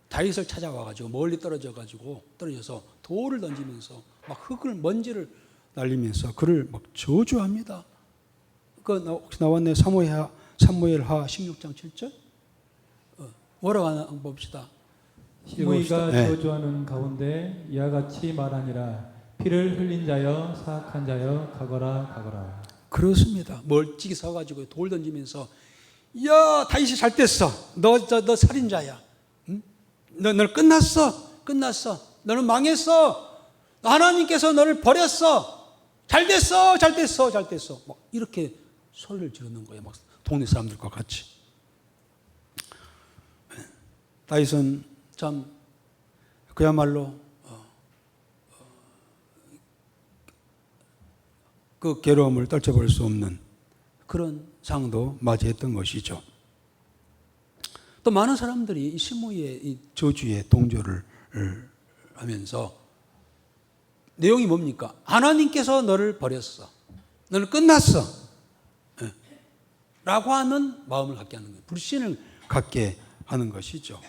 다윗을 찾아와가지고 멀리 떨어져서 돌을 던지면서 막 흙을 먼지를 날리면서 그를 막 저주합니다. 혹시 나왔네. 사무엘하 16장 7절? 뭐라고 하나 봅시다. 시므이가 네. 저주하는 가운데 이와 같이 말하니라 피를 흘린 자여 사악한 자여 가거라. 그렇습니다. 멀찍이 서가지고 돌 던지면서 야 다윗이 잘 됐어. 너 살인자야. 응? 너 끝났어. 너는 망했어. 하나님께서 너를 버렸어. 잘 됐어. 막 이렇게 소리를 지르는 거예요. 막 동네 사람들과 같이. 다윗은 참 그야말로 그 괴로움을 떨쳐볼 수 없는 그런 상도 맞이했던 것이죠. 또 많은 사람들이 이 시므이의 이 저주에 동조를 하면서 내용이 뭡니까? 하나님께서 너를 버렸어. 너는 끝났어. 라고 하는 마음을 갖게 하는 거예요. 불신을 갖게 하는 것이죠.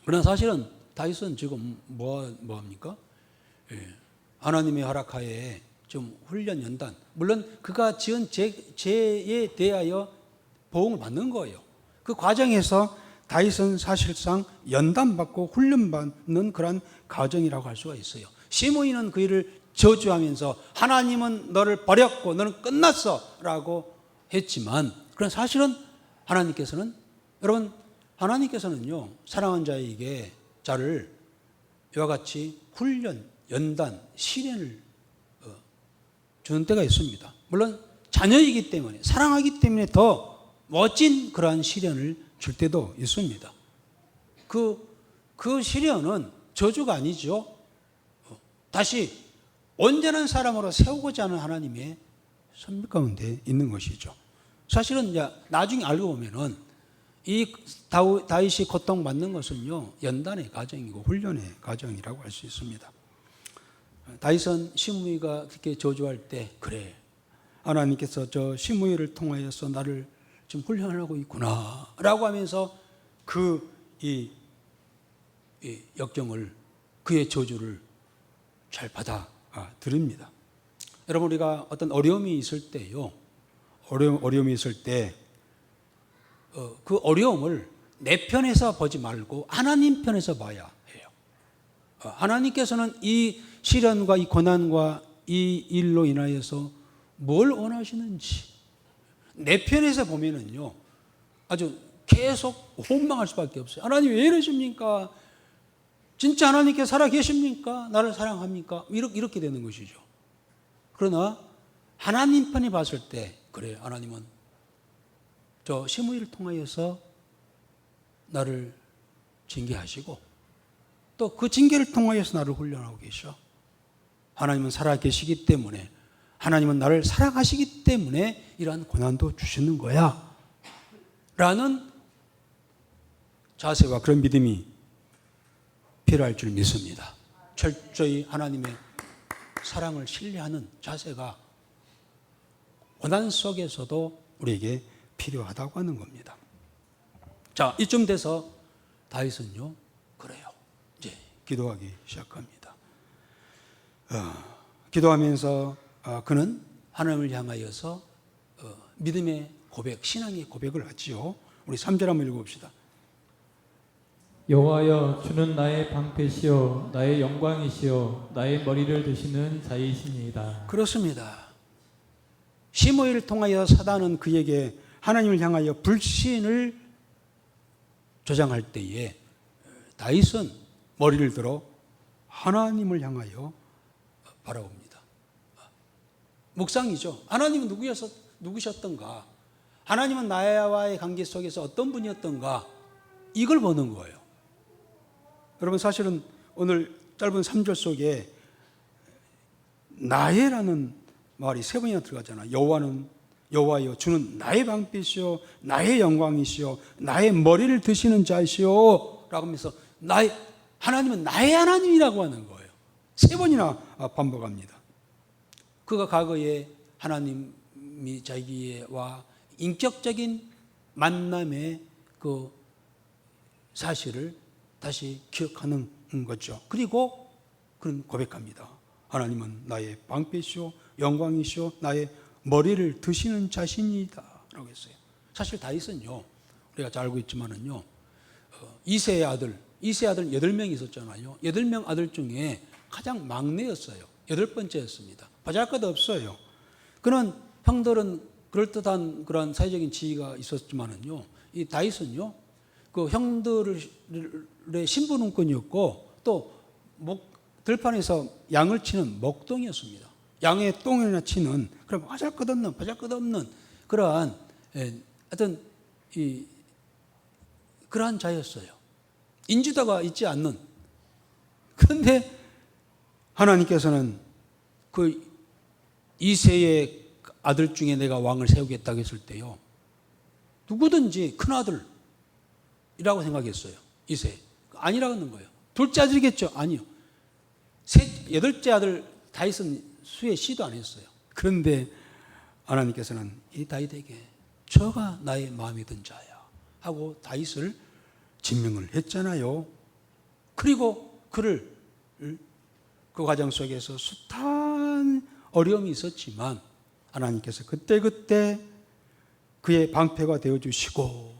그러나 사실은 다윗은 지금 뭐합니까? 하나님의 허락하에 좀 훈련 연단, 물론 그가 지은 죄에 대하여 보응을 받는 거예요. 그 과정에서 다윗은 사실상 연단받고 훈련받는 그런 과정이라고 할 수가 있어요. 시므이는 그 일을 저주하면서 하나님은 너를 버렸고 너는 끝났어 라고 했지만, 그런 사실은 하나님께서는요 사랑한 자에게 자를 이와 같이 훈련, 연단, 시련을 주는 때가 있습니다. 물론 자녀이기 때문에, 사랑하기 때문에 더 멋진 그러한 시련을 줄 때도 있습니다. 그 시련은 저주가 아니죠. 다시 온전한 사람으로 세우고자 하는 하나님의 선물 가운데 있는 것이죠. 사실은 이제 나중에 알고 보면은 이 다윗이 고통받는 것은요 연단의 과정이고 훈련의 과정이라고 할 수 있습니다. 다윗은 시므이가 그렇게 저주할 때, 그래 하나님께서 저 시므이를 통하여서 나를 지금 훈련하고 있구나 라고 하면서 이 역경을, 그의 저주를 잘 받아 들입니다. 여러분, 우리가 어떤 어려움이 있을 때요 어려움이 있을 때 그 어려움을 내 편에서 보지 말고 하나님 편에서 봐야 해요. 하나님께서는 이 시련과 이 고난과 이 일로 인하여서 뭘 원하시는지 내 편에서 보면은요 아주 계속 원망할 수밖에 없어요. 하나님 왜 이러십니까? 진짜 하나님께 살아 계십니까? 나를 사랑합니까? 이렇게 되는 것이죠. 그러나 하나님 편이 봤을 때 그래요. 하나님은 저 시므이를 통하여서 나를 징계하시고 또 그 징계를 통하여서 나를 훈련하고 계셔. 하나님은 살아 계시기 때문에 하나님은 나를 사랑하시기 때문에 이러한 고난도 주시는 거야 라는 자세와 그런 믿음이 필요할 줄 믿습니다. 철저히 하나님의 사랑을 신뢰하는 자세가 고난 속에서도 우리에게 필요하다고 하는 겁니다. 자, 이쯤 돼서 다윗은요, 그래요. 이제 기도하기 시작합니다. 기도하면서 그는 하나님을 향하여서 믿음의 고백, 신앙의 고백을 하지요. 우리 3절 한번 읽어봅시다. 여호와여, 주는 나의 방패시요 나의 영광이시요 나의 머리를 드시는 자이시니이다. 그렇습니다. 시므이를 통하여 사단은 그에게 하나님을 향하여 불신을 조장할 때에 다윗은 머리를 들어 하나님을 향하여 바라봅니다. 묵상이죠. 하나님은 누구셨던가? 하나님은 나와의 관계 속에서 어떤 분이었던가? 이걸 보는 거예요. 여러분 사실은 오늘 짧은 3절 속에 나의라는 말이 3번이나 들어가잖아요. 여호와여 주는 나의 방패시요 나의 영광이시요 나의 머리를 드시는 자시요 라고 하면서 하나님은 나의 하나님이라고 하는 거예요. 3번이나 반복합니다. 그가 과거에 하나님이 자기와 인격적인 만남의 그 사실을 다시 기억하는 거죠. 그리고 그는 고백합니다. 하나님은 나의 방패시요 영광이시요 나의 머리를 드시는 자신이다 라고 했어요. 사실 다윗은요 우리가 잘 알고 있지만은요 이새의 아들 8명이 있었잖아요. 8명 아들 중에 가장 막내였어요. 8번째였습니다. 보잘것없어요. 그는 형들은 그럴듯한 그런 사회적인 지위가 있었지만은요 이 다윗은요 그 형들의 신분운권이었고 또 들판에서 양을 치는 목동이었습니다. 양의 똥이나 치는 그런 보잘것없는 그러한 어떤 그러한 자였어요. 인지도가 있지 않는. 그런데 하나님께서는 그 이새의 아들 중에 내가 왕을 세우겠다고 했을 때요. 누구든지 큰 아들이라고 생각했어요. 이새. 아니라고 하는 거예요. 둘째 아들이겠죠? 아니요. 8째 아들 다윗은 수에 시도 안 했어요. 그런데 하나님께서는 이 다윗에게 저가 나의 마음에 든 자야 하고 다윗을 지명을 했잖아요. 그리고 그를 그 과정 속에서 숱한 어려움이 있었지만 하나님께서 그때그때 그의 방패가 되어주시고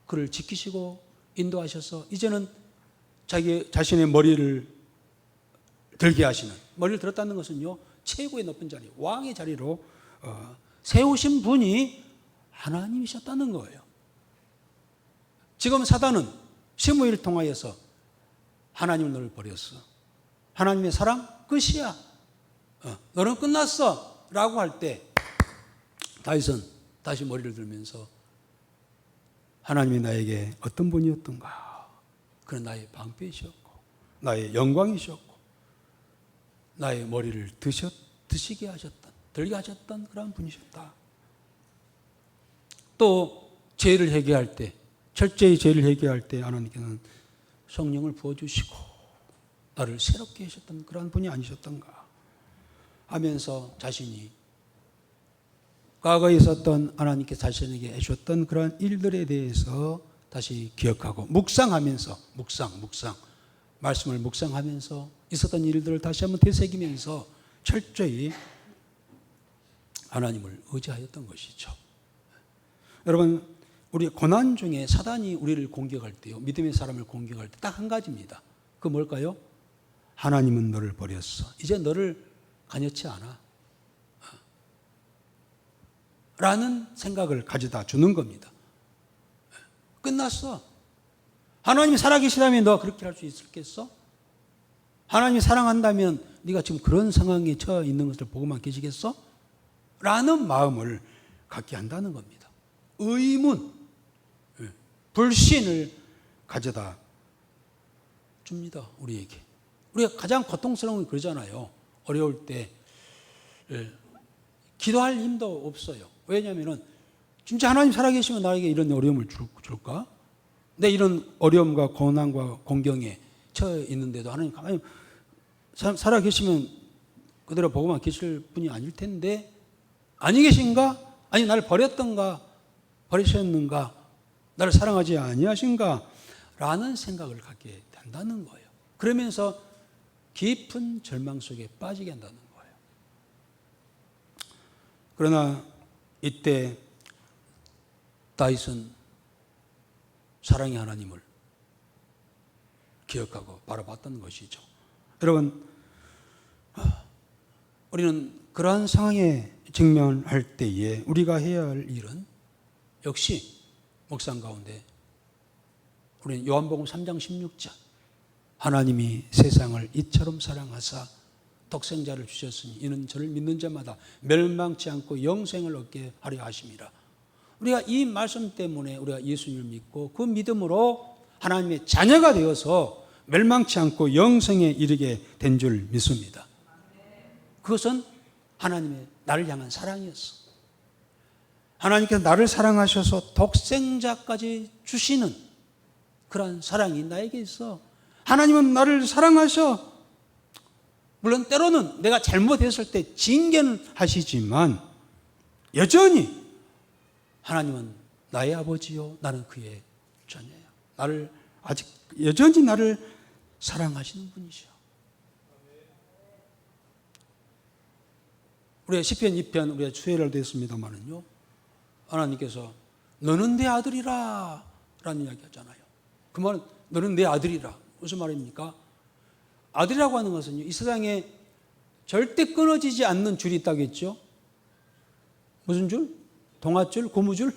그를 지키시고 인도하셔서 이제는 자신의 머리를 들게 하시는, 머리를 들었다는 것은요 최고의 높은 자리, 왕의 자리로 세우신 분이 하나님이셨다는 거예요. 지금 사단은 시므이를 통하여서 하나님을 너를 버렸어. 하나님의 사랑 끝이야. 너는 끝났어. 라고 할 때 다윗은 다시 머리를 들면서 하나님이 나에게 어떤 분이었던가. 그는 나의 방패이셨고 나의 영광이셨고 나의 머리를 드시게 하셨던, 들게 하셨던 그런 분이셨다. 또 죄를 회개할 때, 철저히 죄를 회개할 때 하나님께서는 성령을 부어주시고 나를 새롭게 하셨던 그런 분이 아니셨던가 하면서 자신이 과거에 있었던 하나님께 자신에게 해주셨던 그런 일들에 대해서 다시 기억하고 묵상하면서 말씀을 묵상하면서 있었던 일들을 다시 한번 되새기면서 철저히 하나님을 의지하였던 것이죠. 여러분, 우리 고난 중에 사단이 우리를 공격할 때요, 믿음의 사람을 공격할 때 딱 한 가지입니다. 그 뭘까요? 하나님은 너를 버렸어. 이제 너를 간여치 않아. 라는 생각을 가져다 주는 겁니다. 끝났어. 하나님이 살아계시다면 너가 그렇게 할 수 있겠어? 하나님이 사랑한다면 네가 지금 그런 상황에 처해 있는 것을 보고만 계시겠어? 라는 마음을 갖게 한다는 겁니다. 의문, 불신을 가져다 줍니다. 우리에게. 우리가 가장 고통스러운 건 그러잖아요. 어려울 때 기도할 힘도 없어요. 왜냐하면 진짜 하나님 살아계시면 나에게 이런 어려움을 줄까? 내 이런 어려움과 고난과 공경에 처해 있는데도 하나님 가만히 살아계시면 그대로 보고만 계실 분이 아닐 텐데, 아니 계신가? 아니 나를 버렸던가? 버리셨는가? 나를 사랑하지 아니하신가? 라는 생각을 갖게 된다는 거예요. 그러면서 깊은 절망 속에 빠지게 한다는 거예요. 그러나 이때 다윗은 사랑의 하나님을 기억하고 바라봤던 것이죠. 여러분, 우리는 그러한 상황에 직면할 때에 우리가 해야 할 일은 역시 묵상 가운데 우리는 요한복음 3장 16절, 하나님이 세상을 이처럼 사랑하사 독생자를 주셨으니 이는 저를 믿는 자마다 멸망치 않고 영생을 얻게 하려 하심이라. 우리가 이 말씀 때문에 우리가 예수님을 믿고 그 믿음으로 하나님의 자녀가 되어서 멸망치 않고 영생에 이르게 된 줄 믿습니다. 그것은 하나님의 나를 향한 사랑이었어. 하나님께서 나를 사랑하셔서 독생자까지 주시는 그런 사랑이 나에게 있어. 하나님은 나를 사랑하셔. 물론 때로는 내가 잘못했을 때 징계는 하시지만 여전히 하나님은 나의 아버지요, 나는 그의 자녀예요. 나를 아직 여전히 나를 사랑하시는 분이죠. 우리가 시편 2편 우리가 수혜를 됐습니다만은요, 하나님께서 너는 내 아들이라 라는 이야기 하잖아요. 그 말은 너는 내 아들이라. 무슨 말입니까? 아들이라고 하는 것은요, 이 세상에 절대 끊어지지 않는 줄이 있다겠죠. 무슨 줄? 동아줄? 고무줄?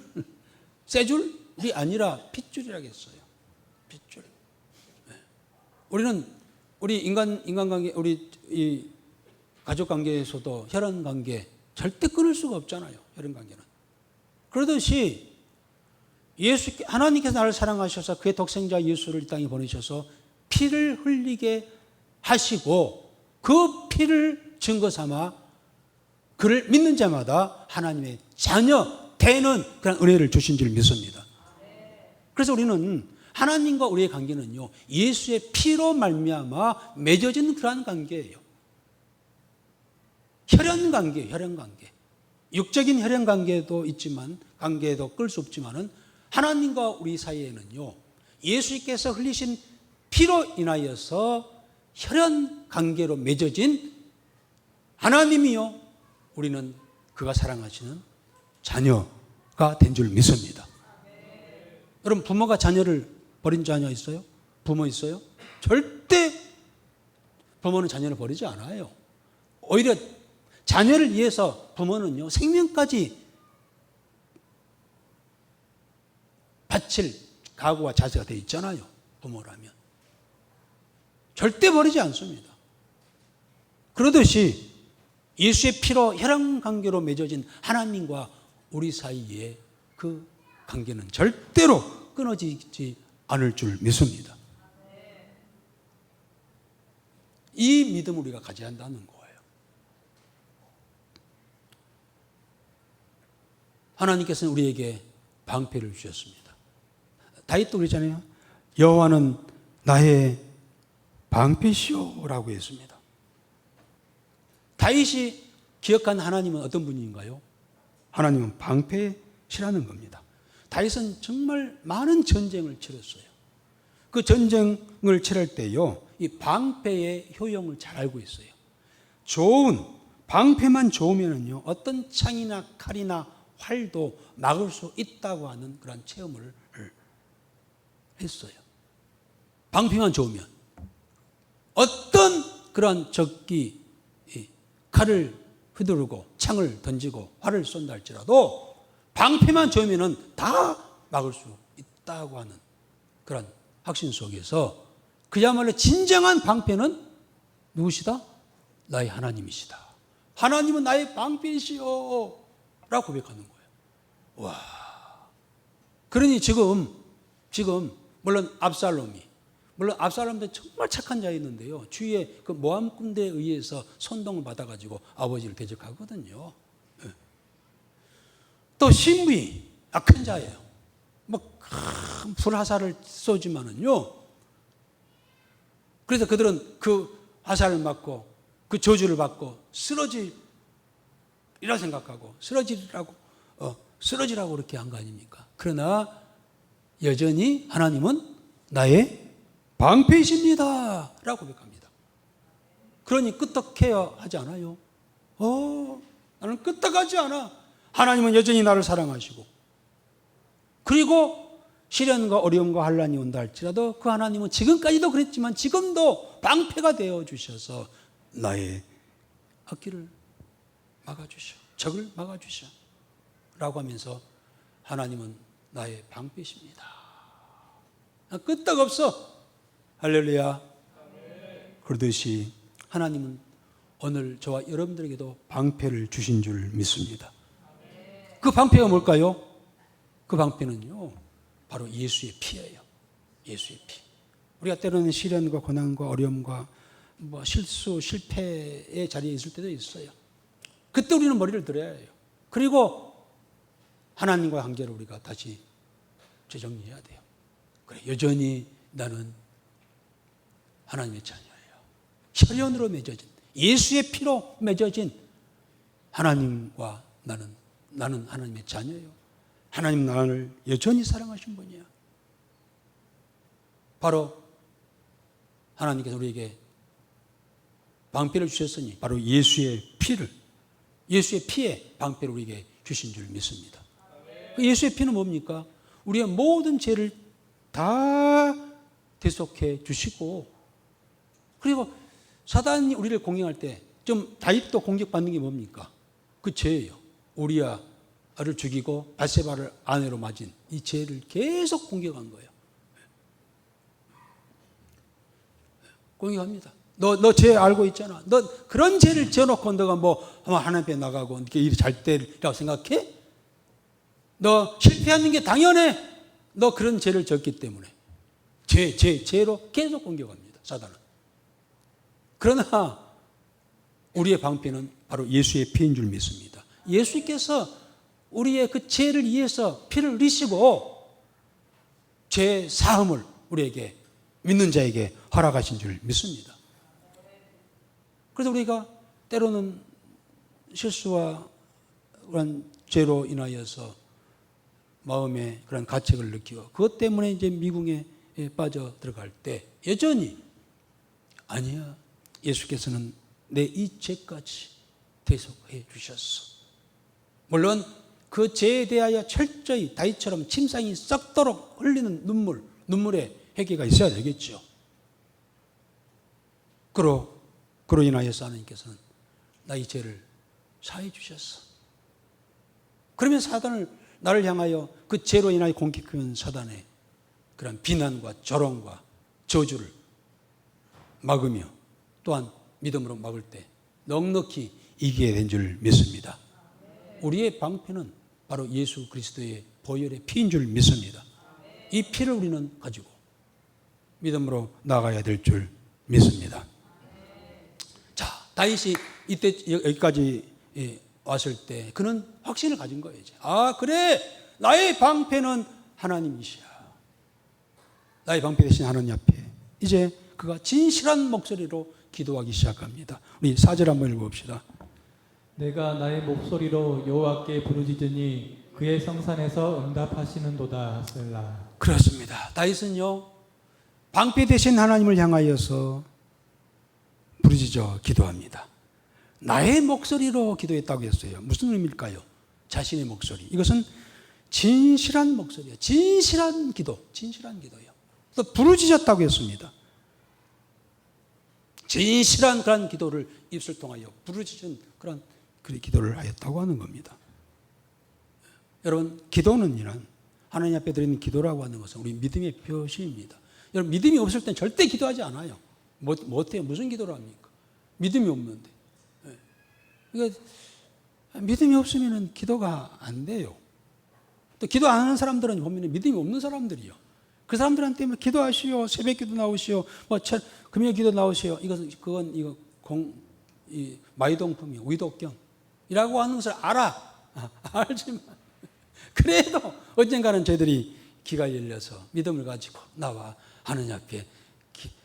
쇠줄이 아니라 핏줄이라고 했어요. 핏줄. 네. 우리 인간관계, 우리 이 가족관계에서도 혈연관계 절대 끊을 수가 없잖아요. 혈연관계는. 그러듯이 하나님께서 나를 사랑하셔서 그의 독생자 예수를 이 땅에 보내셔서 피를 흘리게 하시고 그 피를 증거 삼아 그를 믿는 자마다 하나님의 자녀 되는 그런 은혜를 주신 줄 믿습니다. 그래서 우리는 하나님과 우리의 관계는요, 예수의 피로 말미암아 맺어진 그러한 관계예요. 혈연관계예요. 혈연관계. 육적인 혈연관계도 있지만, 관계도 끌 수 없지만은 하나님과 우리 사이에는요, 예수께서 흘리신 피로 인하여서 혈연관계로 맺어진 하나님이요, 우리는 그가 사랑하시는 자녀가 된 줄 믿습니다. 여러분, 부모가 자녀를 버린 자녀 있어요? 부모 있어요? 절대 부모는 자녀를 버리지 않아요. 오히려 자녀를 위해서 부모는요, 생명까지 바칠 각오와 자세가 되어 있잖아요. 부모라면. 절대 버리지 않습니다. 그러듯이 예수의 피로 혈연관계로 맺어진 하나님과 우리 사이에 그 관계는 절대로 끊어지지 않을 줄 믿습니다. 이 믿음을 우리가 가져야 한다는 거예요. 하나님께서는 우리에게 방패를 주셨습니다. 다윗도 그랬잖아요. 여호와는 나의 방패시오라고 했습니다. 다윗이 기억한 하나님은 어떤 분인가요? 하나님은 방패시라는 겁니다. 다윗은 정말 많은 전쟁을 치렀어요. 그 전쟁을 치를 때요, 이 방패의 효용을 잘 알고 있어요. 좋은 방패만 좋으면은요, 어떤 창이나 칼이나 활도 막을 수 있다고 하는 그런 체험을 했어요. 방패만 좋으면 어떤 그런 적기 칼을 휘두르고 창을 던지고 활을 쏜다 할지라도 방패만 좋으면은 다 막을 수 있다고 하는 그런 확신 속에서 그야말로 진정한 방패는 누구시다? 나의 하나님이시다. 하나님은 나의 방패이시오 라고 고백하는 거예요. 와. 그러니 지금 물론 압살롬도 정말 착한 자였는데요. 주위에 그 모함 군대에 의해서 선동을 받아가지고 아버지를 대적하거든요. 또 신부이 악한 자예요. 뭐 큰 불화살을 쏘지만은요. 그래서 그들은 그 화살을 맞고 그 저주를 받고 쓰러지리라 생각하고 쓰러지라고 그렇게 한 거 아닙니까? 그러나 여전히 하나님은 나의 방패이십니다 라고 고백합니다. 그러니 끄떡해야 하지 않아요? 나는 끄떡하지 않아. 하나님은 여전히 나를 사랑하시고 그리고 시련과 어려움과 환난이 온다 할지라도 그 하나님은 지금까지도 그랬지만 지금도 방패가 되어 주셔서 나의 앞길을 막아주셔, 적을 막아주셔 라고 하면서 하나님은 나의 방패이십니다. 끄떡없어. 할렐루야. 그러듯이 하나님은 오늘 저와 여러분들에게도 방패를 주신 줄 믿습니다. 그 방패가 뭘까요? 그 방패는요, 바로 예수의 피예요. 예수의 피. 우리가 때로는 시련과 고난과 어려움과 뭐 실수, 실패의 자리에 있을 때도 있어요. 그때 우리는 머리를 들어야 해요. 그리고 하나님과의 관계를 우리가 다시 재정리해야 돼요. 그래, 여전히 나는 하나님의 자녀예요. 혈연으로 맺어진, 예수의 피로 맺어진 하나님과 나는 하나님의 자녀예요. 하나님 나를 여전히 사랑하신 분이야. 바로 하나님께서 우리에게 방패를 주셨으니 바로 예수의 피에 방패를 우리에게 주신 줄 믿습니다. 그 예수의 피는 뭡니까? 우리의 모든 죄를 다 대속해 주시고, 그리고 사단이 우리를 공격할 때 좀 다윗도 공격받는 게 뭡니까? 그 죄예요. 우리야를 죽이고 바세바를 아내로 맞은 이 죄를 계속 공격한 거예요. 공격합니다. 너 죄 알고 있잖아. 너 그런 죄를 지어놓고 너가 뭐 하나님 앞에 나가고 이렇게 일이 잘 되리라고 생각해? 너 실패하는 게 당연해. 너 그런 죄를 졌기 때문에. 죄로 계속 공격합니다. 사단은. 그러나 우리의 방패는 바로 예수의 피인 줄 믿습니다. 예수께서 우리의 그 죄를 위해서 피를 흘리시고 죄 사함을 우리에게 믿는 자에게 허락하신 줄 믿습니다. 그래서 우리가 때로는 실수와 그런 죄로 인하여서 마음에 그런 가책을 느끼고 그것 때문에 이제 미궁에 빠져 들어갈 때 여전히 아니야. 예수께서는 내 이 죄까지 대속해 주셨어. 물론 그 죄에 대하여 철저히 다윗처럼 침상이 썩도록 흘리는 눈물의 회개가 있어야 되겠죠. 그로 인하여서 하나님께서는 나의 죄를 사해 주셨어. 그러면 나를 향하여 그 죄로 인하여 공격하는 사단의 그런 비난과 조롱과 저주를 막으며 또한 믿음으로 막을 때 넉넉히 이기게 된 줄 믿습니다. 우리의 방패는 바로 예수 그리스도의 보혈의 피인 줄 믿습니다. 이 피를 우리는 가지고 믿음으로 나가야 될 줄 믿습니다. 자, 다윗이 이때 여기까지 왔을 때 그는 확신을 가진 거예요. 아, 그래. 나의 방패는 하나님이시야. 나의 방패 대신 하나님 앞에 이제 그가 진실한 목소리로 기도하기 시작합니다. 우리 4절 한번 읽어봅시다. 내가 나의 목소리로 여호와께 부르짖으니 그의 성산에서 응답하시는도다. 셀라. 그렇습니다. 다윗은요, 방패 대신 하나님을 향하여서 부르짖어 기도합니다. 나의 목소리로 기도했다고 했어요. 무슨 의미일까요? 자신의 목소리. 이것은 진실한 목소리예요. 진실한 기도, 진실한 기도예요. 또 부르짖었다고 했습니다. 진실한 그런 기도를 입술 통하여 부르짖은 그런 기도를 하였다고 하는 겁니다. 여러분, 기도는 이런 하나님 앞에 드리는 기도라고 하는 것은 우리 믿음의 표시입니다. 여러분, 믿음이 없을 땐 절대 기도하지 않아요. 못해요. 무슨 기도를 합니까? 믿음이 없는데. 그러니까 믿음이 없으면 기도가 안 돼요. 또 기도 안 하는 사람들은 보면 믿음이 없는 사람들이요. 그 사람들한테 뭐 기도하시오, 새벽 기도 나오시오, 뭐 금요 기도 나오시오. 그건 마이동품이요, 위독경이라고 하는 것을 알지만 그래도 언젠가는 저희들이 귀가 열려서 믿음을 가지고 나와 하나님 앞에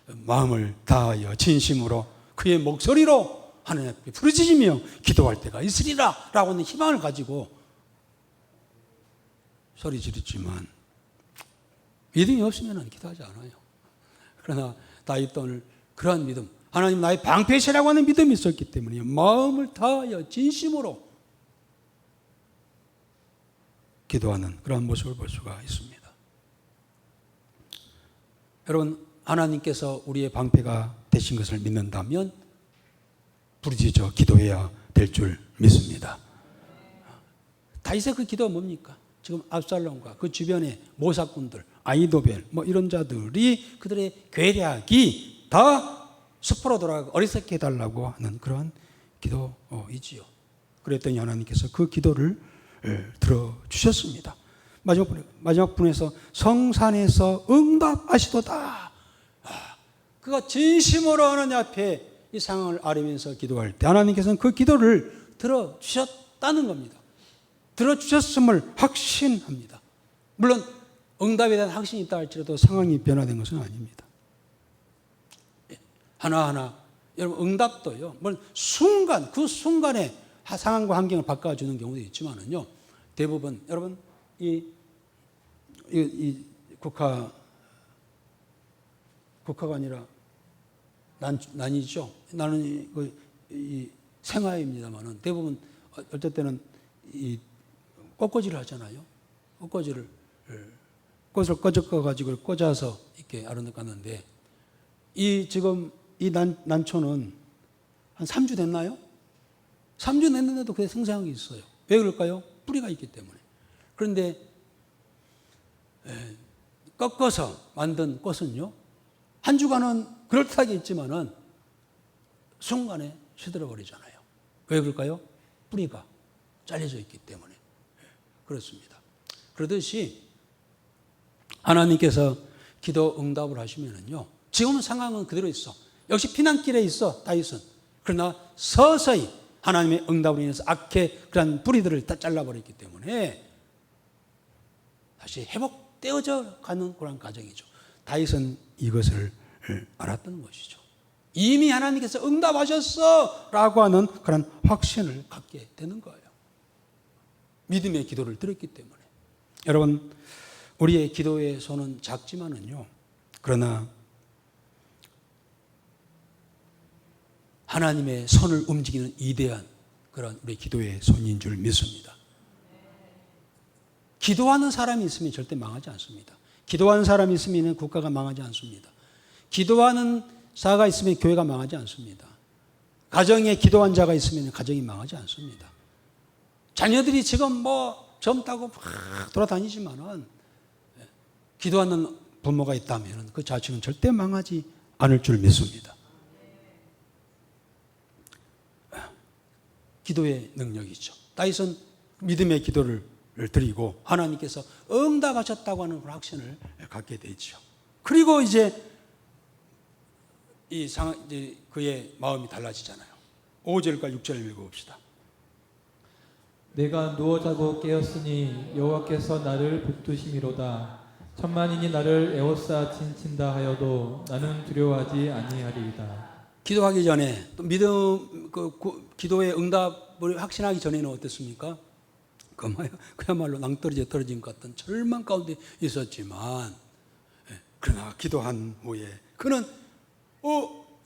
마음을 다하여 진심으로 그의 목소리로 하나님 앞에 부르짖으며 기도할 때가 있으리라 라고 하는 희망을 가지고 소리 지르지만 믿음이 없으면 기도하지 않아요. 그러나 다윗은 그러한 믿음, 하나님 나의 방패시라고 하는 믿음이 있었기 때문에 마음을 다하여 진심으로 기도하는 그런 모습을 볼 수가 있습니다. 여러분, 하나님께서 우리의 방패가 되신 것을 믿는다면 부르짖어 기도해야 될 줄 믿습니다. 다윗의 그 기도가 뭡니까? 지금 압살롬과 그 주변의 모사꾼들, 아이도벨 뭐 이런 자들이 그들의 괴략이 다 수포로 돌아가고 어리석게 해달라고 하는 그런 기도이지요. 그랬더니 하나님께서 그 기도를 들어주셨습니다. 마지막 분에서 성산에서 응답하시도다. 그가 진심으로 하나님 앞에 이 상황을 아뢰면서 기도할 때 하나님께서는 그 기도를 들어주셨다는 겁니다. 들어주셨음을 확신합니다. 물론 응답에 대한 확신이 있다 할지라도 상황이 변화된 것은 아닙니다. 하나하나 여러분, 응답도요, 그 순간에 상황과 환경을 바꿔주는 경우도 있지만은요, 대부분 여러분 이 국화가 아니라 난이죠. 나는 이 생화입니다만은 대부분 어떨 때는 이 꽃꽂이를 하잖아요. 꽃을 꽂아 가지고 꽂아서 이렇게 아름답게 지금 이 난초는 한 3주 됐나요? 3주 됐는데도 그게 생생하게 있어요. 왜 그럴까요? 뿌리가 있기 때문에. 그런데 꺾어서 만든 꽃은요, 한 주간은 그럴듯하게 있지만은 순간에 시들어 버리잖아요. 왜 그럴까요? 뿌리가 잘려져 있기 때문에. 그렇습니다. 그러듯이 하나님께서 기도 응답을 하시면은요, 지금 상황은 그대로 있어. 역시 피난길에 있어, 다윗은. 그러나 서서히 하나님의 응답으로 인해서 악의 그런 뿌리들을 다 잘라버렸기 때문에 다시 회복되어져 가는 그런 과정이죠. 다윗은 이것을 알았던 것이죠. 이미 하나님께서 응답하셨어 라고 하는 그런 확신을 갖게 되는 거예요. 믿음의 기도를 드렸기 때문에. 여러분, 우리의 기도의 손은 작지만은요, 그러나 하나님의 손을 움직이는 위대한 그런 우리 기도의 손인 줄 믿습니다. 기도하는 사람이 있으면 절대 망하지 않습니다. 기도하는 사람이 있으면 국가가 망하지 않습니다. 기도하는 자가 있으면 교회가 망하지 않습니다. 가정에 기도한 자가 있으면 가정이 망하지 않습니다. 자녀들이 지금 젊다고 막 돌아다니지만은 기도하는 부모가 있다면 그 자식은 절대 망하지 않을 줄 믿습니다. 기도의 능력이죠. 다윗은 믿음의 기도를 드리고 하나님께서 응답하셨다고 하는 확신을 갖게 되죠. 그리고 이제 그의 마음이 달라지잖아요. 5절과 6절을 읽어봅시다. 내가 누워 자고 깨었으니 여호와께서 나를 붙드심이로다. 천만인이 나를 에워싸 진친다 하여도 나는 두려워하지 아니하리이다. 기도하기 전에 또 믿음 기도의 응답을 확신하기 전에는 어땠습니까? 그야말로 낭떠러지에 떨어진 것 같은 절망 가운데 있었지만, 그러나 기도한 후에 그는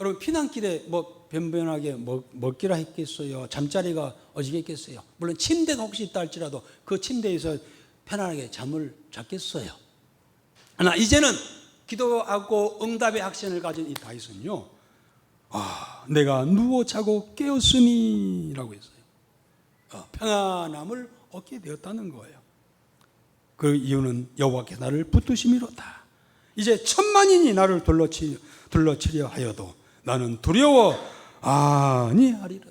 여러분 피난길에 뭐 변변하게 먹기라 했겠어요? 잠자리가 어지겠겠어요? 물론 침대가 혹시 있다 할지라도 그 침대에서 편안하게 잠을 잤겠어요? 그러나 이제는 기도하고 응답의 확신을 가진 이 다윗은요, 내가 누워 자고 깨었으니 라고 했어요. 평안함을 얻게 되었다는 거예요. 그 이유는 여호와께서 나를 붙드심이로다. 이제 천만인이 나를 둘러치려 하여도 나는 두려워 아니하리라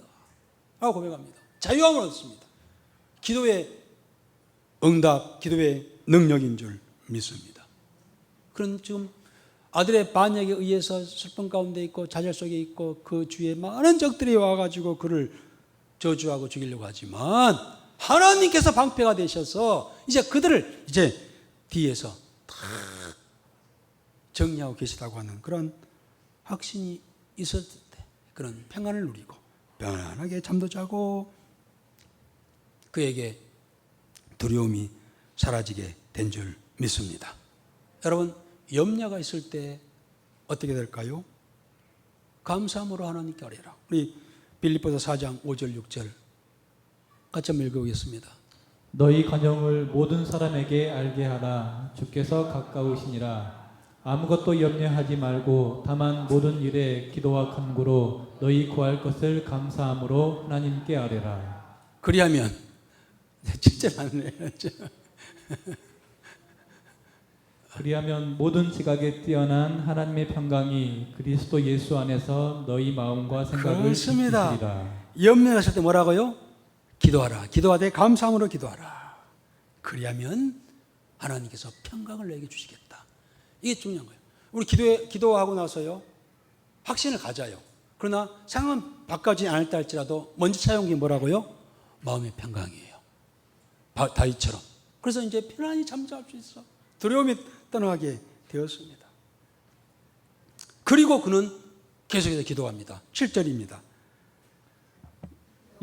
라고 고백합니다. 자유함을 얻습니다. 기도의 응답, 기도의 능력인 줄 믿습니다. 그런 지금 아들의 반역에 의해서 슬픔 가운데 있고 좌절 속에 있고 그 주위에 많은 적들이 와가지고 그를 저주하고 죽이려고 하지만 하나님께서 방패가 되셔서 이제 그들을 이제 뒤에서 다 정리하고 계시다고 하는 그런 확신이 있었을 때 그런 평안을 누리고 편안하게 잠도 자고 그에게 두려움이 사라지게 된 줄 믿습니다. 여러분, 염려가 있을 때 어떻게 될까요? 감사함으로 하나님께 아뢰라. 우리 빌립보서 4장 5절 6절 같이 한번 읽어보겠습니다. 너희 간영을 모든 사람에게 알게 하라. 주께서 가까우시니라. 아무것도 염려하지 말고 다만 모든 일에 기도와 간구로 너희 구할 것을 감사함으로 하나님께 아뢰라. 그리하면 진짜 많네요. 그리하면 모든 지각에 뛰어난 하나님의 평강이 그리스도 예수 안에서 너희 마음과 생각을 그렇습니다. 지키시리라. 염려가 있을 때 뭐라고요? 기도하라. 기도하되 감사함으로 기도하라. 그리하면 하나님께서 평강을 너에게 주시겠다. 이게 중요한 거예요. 우리 기도하고 나서요, 확신을 가져요. 그러나 상황은 바꿔지지 않을 때 할지라도 먼저 찾아온 게 뭐라고요? 마음의 평강이에요. 다윗처럼. 그래서 이제 편안히 잠잘 수 있어. 두려움이 떠나게 되었습니다. 그리고 그는 계속해서 기도합니다. 7절입니다.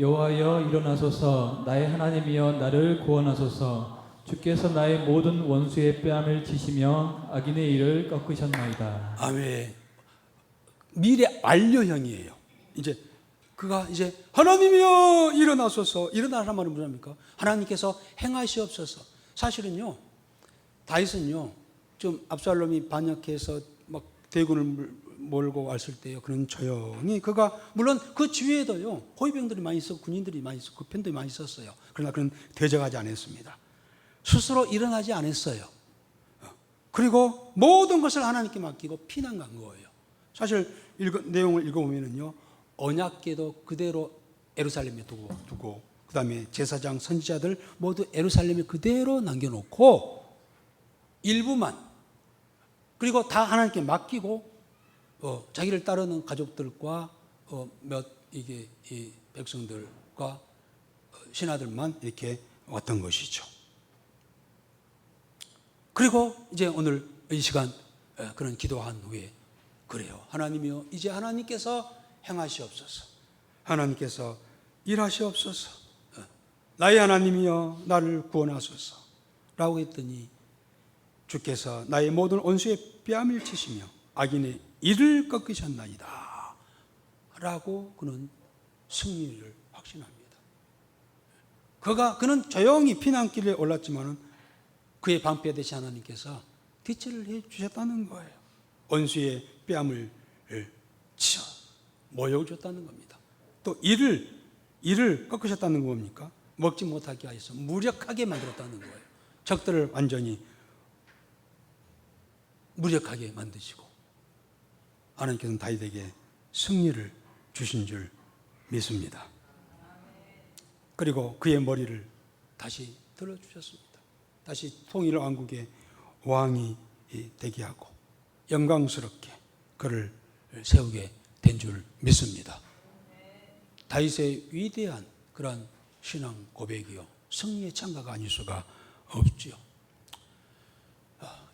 여호와여 일어나소서. 나의 하나님이여 나를 구원하소서. 주께서 나의 모든 원수의 뺨을 치시며 악인의 일을 꺾으셨나이다. 아멘. 미래 완료형이에요. 이제 그가 이제 하나님이여 일어나소서. 일어나라는 말은 뭐랍니까? 하나님께서 행하시옵소서. 사실은요, 다윗은요, 좀 압살롬이 반역해서 막 대군을 몰고 왔을 때요, 그런 조용히 그가 물론 그 주위에도요 호위병들이 많이 있었고 군인들이 많이 있었고 그 편들이 많이 있었어요. 그러나 그는 대적하지 않았습니다. 스스로 일어나지 않았어요. 그리고 모든 것을 하나님께 맡기고 피난 간 거예요. 사실 내용을 읽어보면요, 언약궤도 그대로 예루살렘에 두고 그 다음에 제사장 선지자들 모두 예루살렘에 그대로 남겨놓고 일부만, 그리고 다 하나님께 맡기고 자기를 따르는 가족들과 이 백성들과 신하들만 이렇게 왔던 것이죠. 그리고 이제 오늘 이 시간 그런 기도한 후에 그래요. 하나님이요, 이제 하나님께서 행하시옵소서. 하나님께서 일하시옵소서. 나의 하나님이여 나를 구원하소서 라고 했더니 주께서 나의 모든 원수의 뺨을 치시며 악인의 이를 꺾으셨나이다 라고 그는 승리를 확신합니다. 그는 조용히 피난길에 올랐지만은 그의 방패 되신 하나님께서 뒤치를 해 주셨다는 거예요. 원수의 뺨을 치어 모욕을 줬다는 겁니다. 또 이를 꺾으셨다는 건 뭡니까? 먹지 못하게 하여서 무력하게 만들었다는 거예요. 적들을 완전히 무력하게 만드시고 하나님께서는 다윗에게 승리를 주신 줄 믿습니다. 그리고 그의 머리를 다시 들어주셨습니다. 다시 통일 왕국의 왕이 되게 하고 영광스럽게 그를 세우게 된 줄 믿습니다. 다윗의 위대한 그런 신앙 고백이요, 승리의 창가가 아닐 수가 없지요.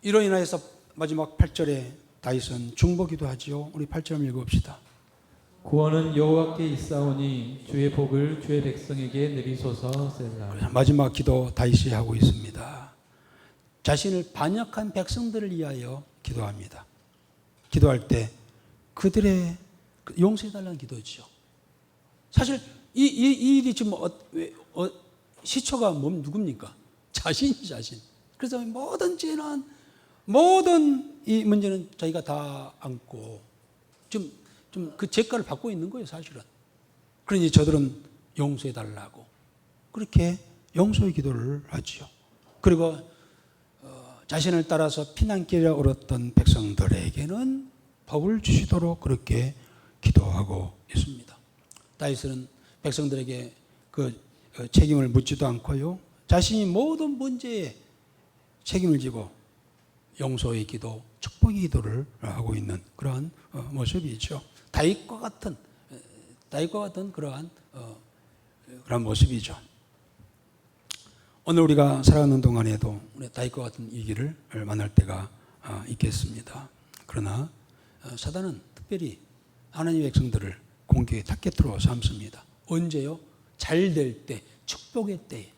이로 인하여서 마지막 8절에 다윗은 중보기도 하지요. 우리 8절 읽어봅시다. 구원은 여호와께 있사오니 주의 복을 주의 백성에게 내리소서. 셀라. 마지막 기도 다윗이 하고 있습니다. 자신을 반역한 백성들을 위하여 기도합니다. 기도할 때 그들의 용서해달라는 기도죠. 사실 이 일이 지금 시초가 누굽니까? 자신이 자신. 그래서 모든 죄는, 모든 이 문제는 자기가 다 안고 좀 그 죄가를 받고 있는 거예요, 사실은. 그러니 저들은 용서해달라고 그렇게 용서의 기도를 하지요. 그리고 자신을 따라서 피난길에 오렀던 백성들에게는 복을 주시도록 그렇게 기도하고 있습니다. 다윗은 백성들에게 그 책임을 묻지도 않고요, 자신이 모든 문제에 책임을 지고 용서의 기도, 축복의 기도를 하고 있는 그러한 모습이죠. 다윗과 같은 그러한 모습이죠. 오늘 우리가 살아가는 동안에도 우리 다윗과 같은 이 길을 만날 때가 있겠습니다. 그러나 사단은 특별히 하나님의 백성들을 공격의 타겟으로 삼습니다. 언제요? 잘 될 때, 축복의 때에.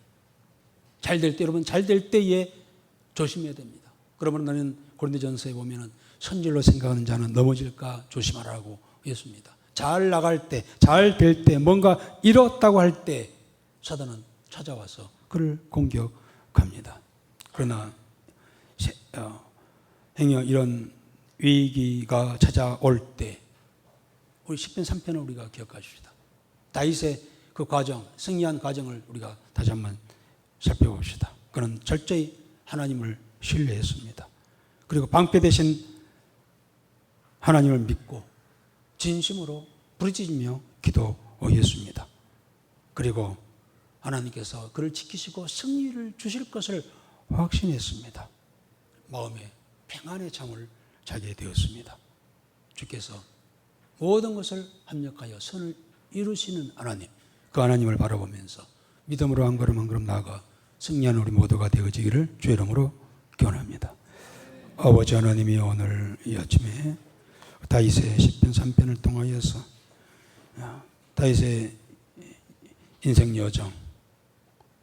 잘 될 때, 여러분 잘 될 때에 조심해야 됩니다. 그러면 나는 고린도전서에 보면은 선질로 생각하는 자는 넘어질까 조심하라고 했습니다. 잘 나갈 때, 잘 될 때, 뭔가 이뤘다고 할 때 사단은 찾아와서 그를 공격합니다. 그러나 행여 이런 위기가 찾아올 때 우리 시편 3편을 우리가 기억하십시다. 다윗의 그 과정, 승리한 과정을 우리가 다시 한번 살펴봅시다. 그는 철저히 하나님을 신뢰했습니다. 그리고 방패 대신 하나님을 믿고 진심으로 부르짖으며 기도했습니다. 그리고 하나님께서 그를 지키시고 승리를 주실 것을 확신했습니다. 마음에 평안의 잠을 자게 되었습니다. 주께서 모든 것을 합력하여 선을 이루시는 하나님, 그 하나님을 바라보면서 믿음으로 한 걸음 한 걸음 나아가 승리한 우리 모두가 되어지기를 주의 이름으로 기원합니다. 아버지 하나님이 오늘 이 아침에 다윗의 시편 3편을 통하여서 다윗의 인생 여정,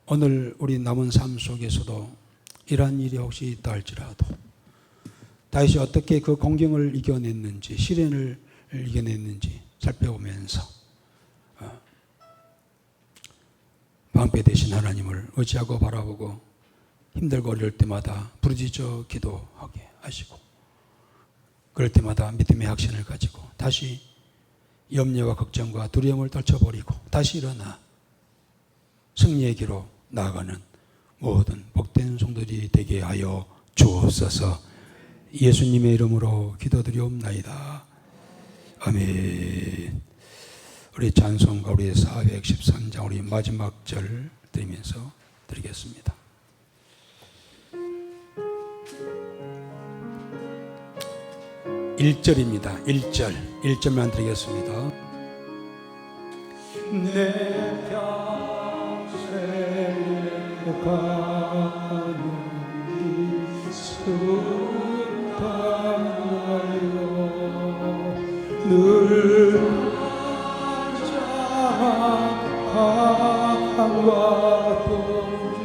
오늘 우리 남은 삶 속에서도 이러한 일이 혹시 있다 할지라도 다윗이 어떻게 그 공경을 이겨냈는지, 시련을 이겨냈는지 살펴보면서 방패 되신 하나님을 의지하고 바라보고 힘들고 어려울 때마다 부르짖어 기도하게 하시고, 그럴 때마다 믿음의 확신을 가지고 다시 염려와 걱정과 두려움을 떨쳐버리고 다시 일어나 승리의 길로 나아가는 모든 복된 성도들이 되게 하여 주옵소서. 예수님의 이름으로 기도드리옵나이다. 아멘. 우리 찬송가 우리 413장 우리 마지막 절 드리면서 드리겠습니다. 일절입니다. 1절만 드리겠습니다. 내 평생에 가는 길 숱하나요. 늘 한장한 같던지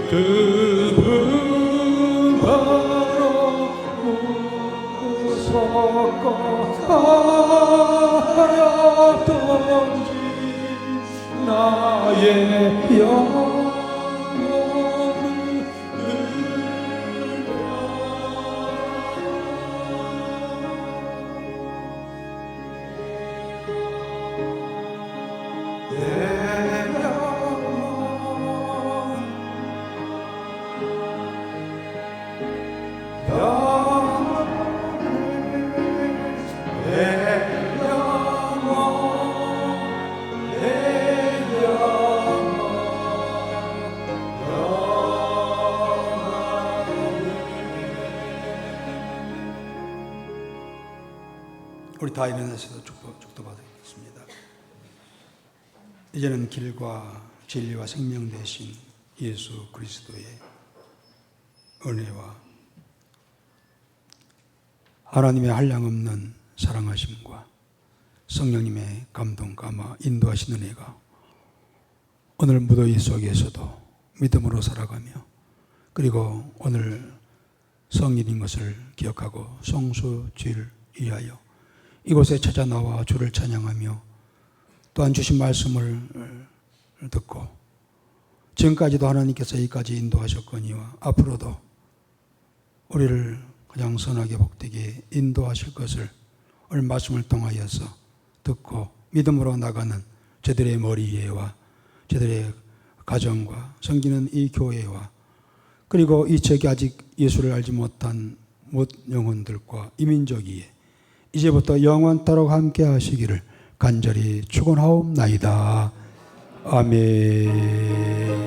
그분 바로 무섭고하였던지 나의 영혼을 우리 다 일어나셔서 축도 받겠습니다. 이제는 길과 진리와 생명 되신 예수 그리스도의 은혜와 하나님의 한량없는 사랑하심과 성령님의 감동, 감화, 인도하시는 은혜가 오늘 무더위 속에서도 믿음으로 살아가며, 그리고 오늘 성일인 것을 기억하고 성수주의를 위하여 이곳에 찾아 나와 주를 찬양하며 또한 주신 말씀을 듣고 지금까지도 하나님께서 여기까지 인도하셨거니와 앞으로도 우리를 가장 선하게 복되게 인도하실 것을 오늘 말씀을 통하여서 듣고 믿음으로 나가는 저들의 머리에와 저들의 가정과 섬기는 이 교회와 그리고 이 지역에 아직 예수를 알지 못한 못 영혼들과 이민족이에 이제부터 영원토록 함께 하시기를 간절히 축원하옵나이다. 아멘.